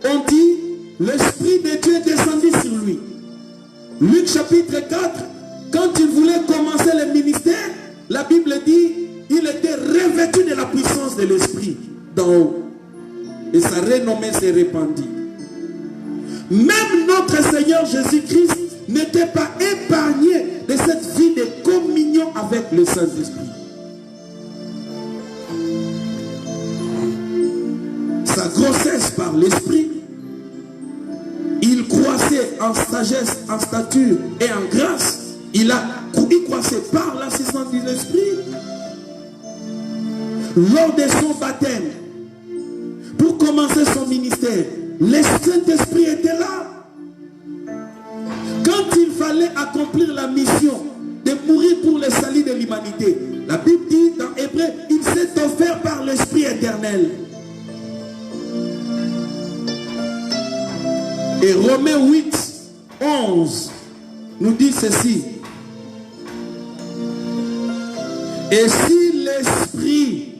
on dit, l'Esprit de Dieu est descendu sur lui. Luc chapitre 4, quand il voulait commencer le ministère, la Bible dit, il était revêtu de la puissance de l'Esprit d'en haut. Et sa renommée s'est répandue. Même notre Seigneur Jésus-Christ n'était pas épargné de cette vie de communion avec le Saint-Esprit. Sa grossesse par l'Esprit, il croissait en sagesse, en stature et en grâce. Il croissait par l'assistance de l'Esprit. Lors de son baptême, pour commencer son ministère, le Saint-Esprit était là. Quand il fallait accomplir la mission de mourir pour le salut de l'humanité, la Bible dit dans Hébreu, il s'est offert par l'Esprit éternel. Et Romains 8, 11 nous dit ceci. Et si l'Esprit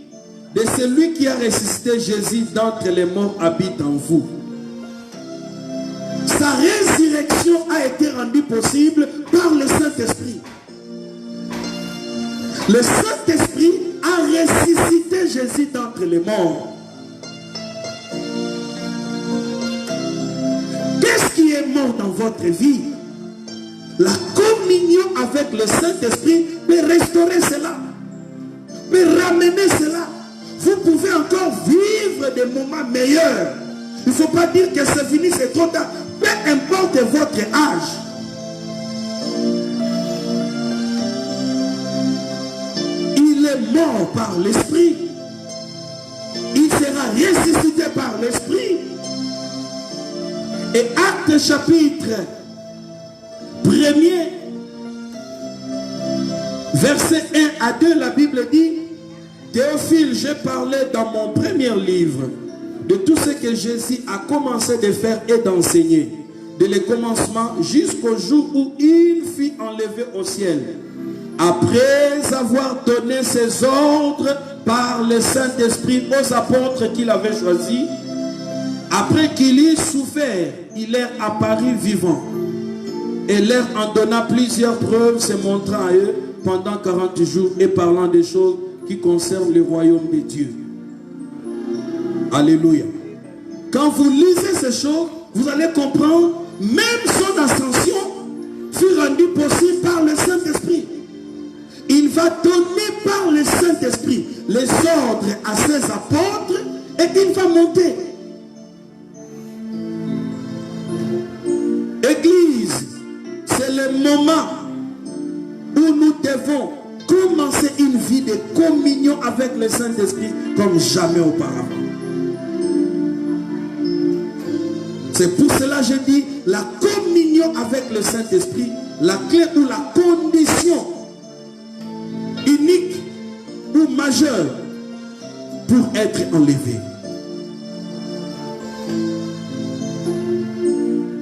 de celui qui a ressuscité Jésus d'entre les morts habite en vous, sa résurrection a été rendue possible par le Saint-Esprit. Le Saint-Esprit a ressuscité Jésus d'entre les morts. Qu'est-ce qui est mort dans votre vie? La communion avec le Saint-Esprit peut restaurer cela, peut ramener cela. Vous pouvez encore vivre des moments meilleurs. Il ne faut pas dire que c'est fini, c'est trop tard. Peu importe votre âge. Il est mort par l'Esprit. Il sera ressuscité par l'Esprit. Et Actes chapitre 1er, verset 1 à 2, la Bible dit, Théophile, j'ai parlé dans mon premier livre de tout ce que Jésus a commencé de faire et d'enseigner, dès le commencement jusqu'au jour où il fut enlevé au ciel, après avoir donné ses ordres par le Saint-Esprit aux apôtres qu'il avait choisis. Après qu'il eut souffert, il leur apparut vivant et leur en donna plusieurs preuves, se montrant à eux pendant 40 jours et parlant des choses qui concernent le royaume de Dieu. Alléluia. Quand vous lisez ces choses, vous allez comprendre, même son ascension fut rendue possible par le Saint-Esprit. Il va donner par le Saint-Esprit les ordres à ses apôtres et il va monter. Église, c'est le moment où nous devons commencer une vie de communion avec le Saint-Esprit comme jamais auparavant. C'est pour cela que je dis la communion avec le Saint-Esprit, la clé ou la condition unique ou majeure pour être enlevé.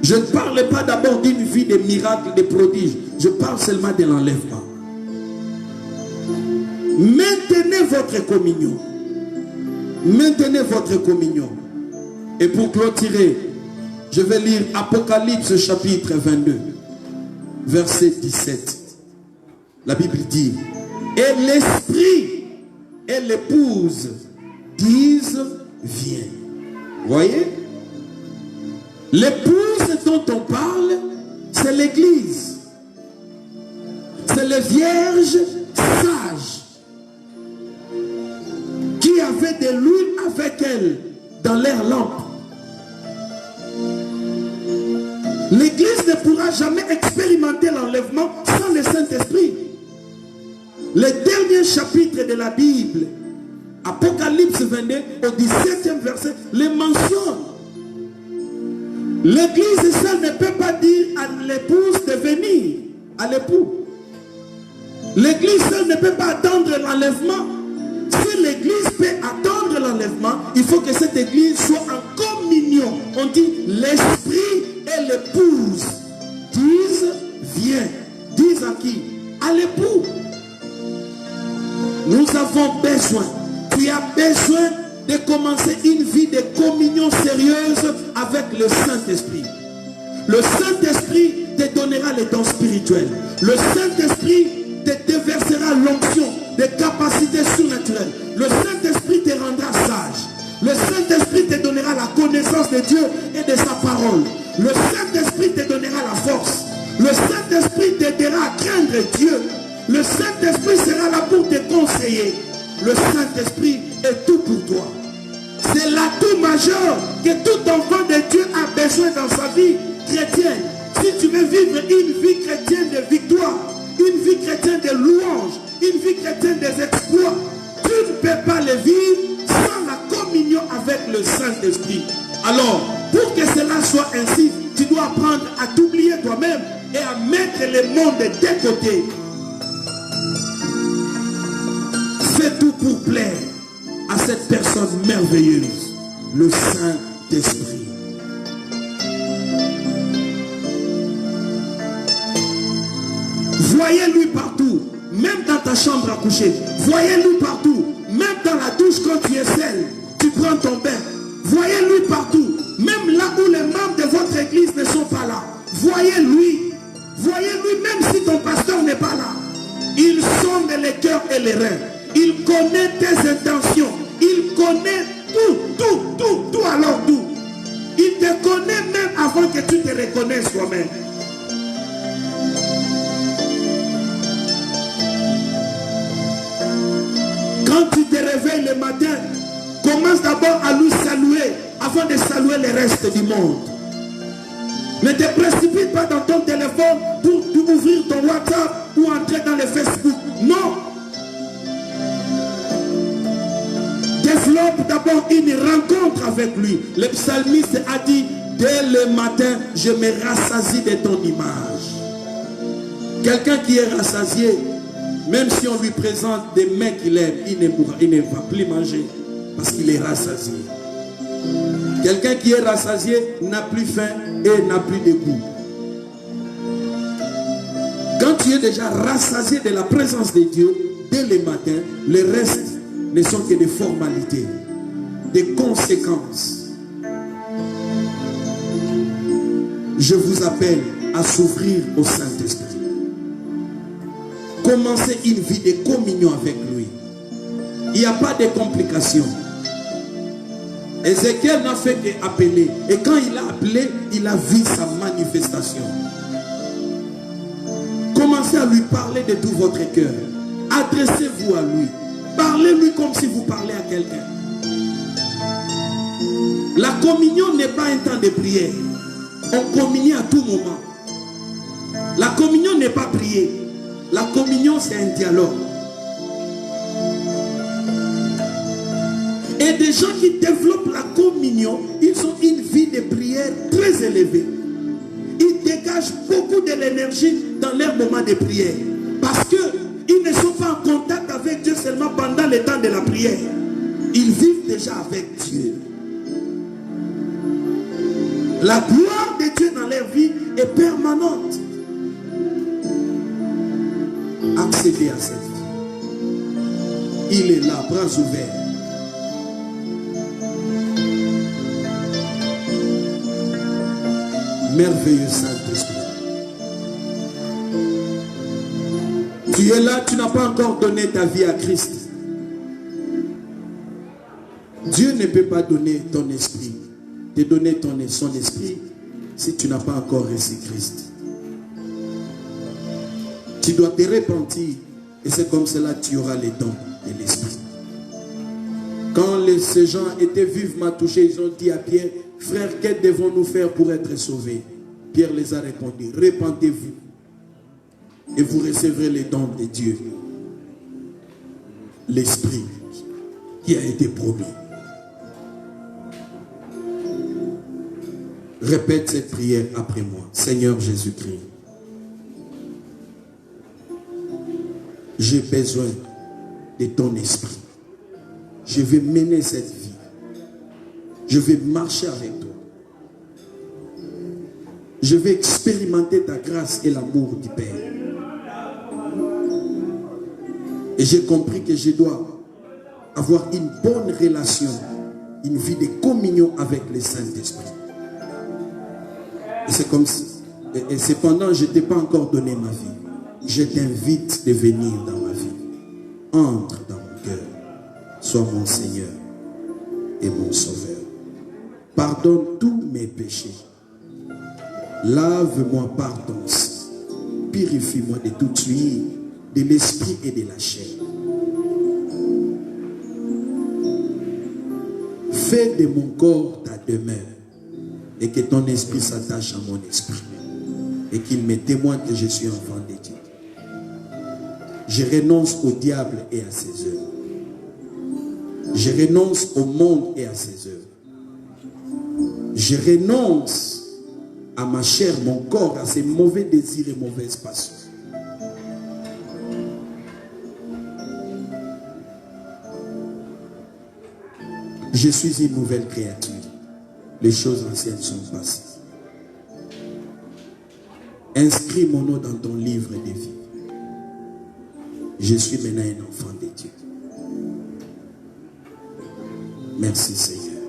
Je ne parle pas d'abord d'une vie de miracles, de prodiges. Je parle seulement de l'enlèvement. Maintenez votre communion. Maintenez votre communion. Et pour clôturer, je vais lire Apocalypse chapitre 22, verset 17. La Bible dit, et l'esprit et l'épouse disent, viens. Voyez? L'épouse dont on parle, c'est l'église. C'est les vierges sages qui avaient de l'huile avec elles dans leurs lampes. L'église ne pourra jamais expérimenter l'enlèvement sans le Saint-Esprit. Le dernier chapitre de la Bible, Apocalypse 22, au 17e verset, les mentionne. L'église seule ne peut pas dire à l'épouse de venir, à l'époux. L'église seule ne peut pas attendre l'enlèvement. Si l'église peut attendre l'enlèvement, il faut que cette église soit en communion. On dit l'esprit et l'épouse disent viens. Disent à qui? À l'époux. Nous avons besoin. Tu as besoin de commencer une vie de communion sérieuse avec le Saint-Esprit. Le Saint-Esprit te donnera les dons spirituels. Le Saint-Esprit te déversera l'onction des capacités surnaturelles. Le Saint-Esprit te rendra sage. Le Saint-Esprit te donnera la connaissance de Dieu et de sa parole. Le Saint-Esprit te donnera la force. Le Saint-Esprit t'aidera à craindre Dieu. Le Saint-Esprit sera là pour te conseiller. Le Saint-Esprit est tout pour toi. C'est l'atout majeur que tout enfant de Dieu a besoin dans sa vie chrétienne. Si tu veux vivre une vie chrétienne de victoire, une vie chrétienne de louange, une vie chrétienne des exploits, tu ne peux pas le vivre sans la communion avec le Saint-Esprit. Alors, pour que cela soit ainsi, tu dois apprendre à t'oublier toi-même et à mettre le monde de côté. Fais tout pour plaire à cette personne merveilleuse, le Saint-Esprit. Voyez-lui partout, même dans ta chambre à coucher. Voyez-lui partout, même dans la douche quand tu es seul, tu prends ton bain. Voyez-lui partout, même là où les membres de votre église ne sont pas là. Voyez-lui, voyez-lui même si ton pasteur n'est pas là. Il sonde les cœurs et les reins. Il connaît tes intentions. Il connaît tout, alors tout. Il te connaît même avant que tu te reconnaisses toi-même. Quand tu te réveilles le matin, commence d'abord à lui saluer avant de saluer le reste du monde. Ne te précipite pas dans ton téléphone pour ouvrir ton WhatsApp ou entrer dans le Facebook. Non. Développe d'abord une rencontre avec lui. Le psalmiste a dit, Dès le matin, je me rassasie de ton image. Quelqu'un qui est rassasié, même si on lui présente des mets qu'il aime, il ne va plus manger parce qu'il est rassasié. Quelqu'un qui est rassasié n'a plus faim et n'a plus de goût. Quand tu es déjà rassasié de la présence de Dieu, dès le matin, le reste ne sont que des formalités, des conséquences. Je vous appelle à s'ouvrir au Saint-Esprit. Commencez une vie de communion avec lui. Il n'y a pas de complications. Ézéchiel n'a fait qu'appeler. Et quand il a appelé, il a vu sa manifestation. Commencez à lui parler de tout votre cœur. Adressez-vous à lui. Parlez-lui comme si vous parlez à quelqu'un. La communion n'est pas un temps de prière. On communie à tout moment. La communion n'est pas prier. La communion, c'est un dialogue. Et des gens qui développent la communion, ils ont une vie de prière très élevée. Ils dégagent beaucoup de l'énergie dans leur moment de prière. Parce qu'ils ne sont pas en contact avec Dieu seulement pendant le temps de la prière. Ils vivent déjà avec Dieu. La gloire de Dieu dans leur vie est permanente. Accédez à cette vie. Il est là, bras ouverts. Merveilleux Saint-Esprit. Tu es là, tu n'as pas encore donné ta vie à Christ. Dieu ne peut pas donner ton esprit, te donner son esprit si tu n'as pas encore reçu Christ. Tu dois te repentir et c'est comme cela que tu auras les dons de l'esprit. Quand ces gens étaient vivement touchés, ils ont dit à Pierre, frère, que devons-nous faire pour être sauvés? Pierre les a répondu, repentez-vous et vous recevrez les dons de Dieu. L'esprit qui a été promis. Répète cette prière après moi. Seigneur Jésus-Christ, j'ai besoin de ton esprit. Je vais mener cette vie. Je vais marcher avec toi. Je vais expérimenter ta grâce et l'amour du Père. Et j'ai compris que je dois avoir une bonne relation, une vie de communion avec le Saint-Esprit. Et c'est comme si, et cependant, je ne t'ai pas encore donné ma vie. Je t'invite de venir dans ma vie. Entre dans mon cœur. Sois mon Seigneur et mon Sauveur. Pardonne tous mes péchés. Lave-moi par ton sang. Purifie-moi de toute huile, de l'esprit et de la chair. Fais de mon corps ta demeure et que ton esprit s'attache à mon esprit et qu'il me témoigne que je suis enfant de Dieu. Je renonce au diable et à ses œuvres. Je renonce au monde et à ses œuvres. Je renonce à ma chair, mon corps, à ses mauvais désirs et mauvaises passions. Je suis une nouvelle créature. Les choses anciennes sont passées. Inscris mon nom dans ton livre de vie. Je suis maintenant un enfant de Dieu. Merci Seigneur.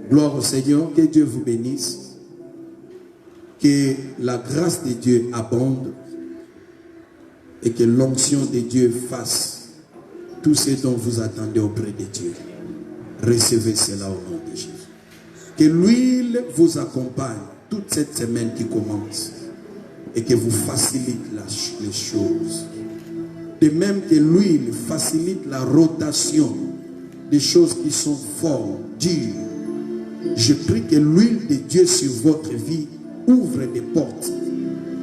Gloire au Seigneur. Que Dieu vous bénisse. Que la grâce de Dieu abonde. Et que l'onction de Dieu fasse tout ce dont vous attendez auprès de Dieu. Recevez cela au nom de Jésus. Que l'huile vous accompagne toute cette semaine qui commence. Et que vous facilite les choses. De même que l'huile facilite la rotation des choses qui sont fortes, dures. Je prie que l'huile de Dieu sur votre vie ouvre des portes,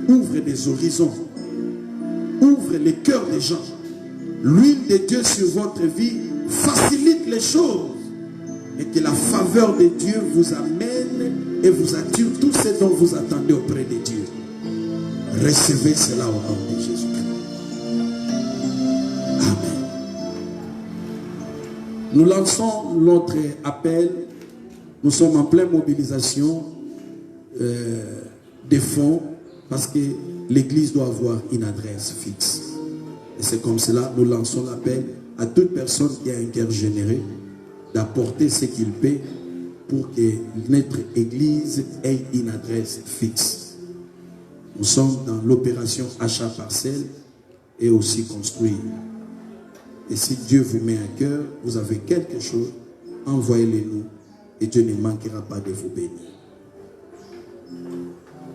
ouvre des horizons, ouvre les cœurs des gens. L'huile de Dieu sur votre vie facilite les choses et que la faveur de Dieu vous amène et vous attire tout ce dont vous attendez auprès de Dieu. Recevez cela au nom de Jésus-Christ. Amen. Nous lançons notre appel. Nous sommes en pleine mobilisation des fonds parce que l'Église doit avoir une adresse fixe. Et c'est comme cela, nous lançons l'appel à toute personne qui a un cœur généreux d'apporter ce qu'il paie pour que notre Église ait une adresse fixe. Nous sommes dans l'opération achat parcelle et aussi construire. Et si Dieu vous met à cœur, vous avez quelque chose, envoyez-le nous et Dieu ne manquera pas de vous bénir.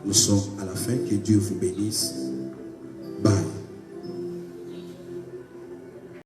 Nous sommes à la fin, que Dieu vous bénisse.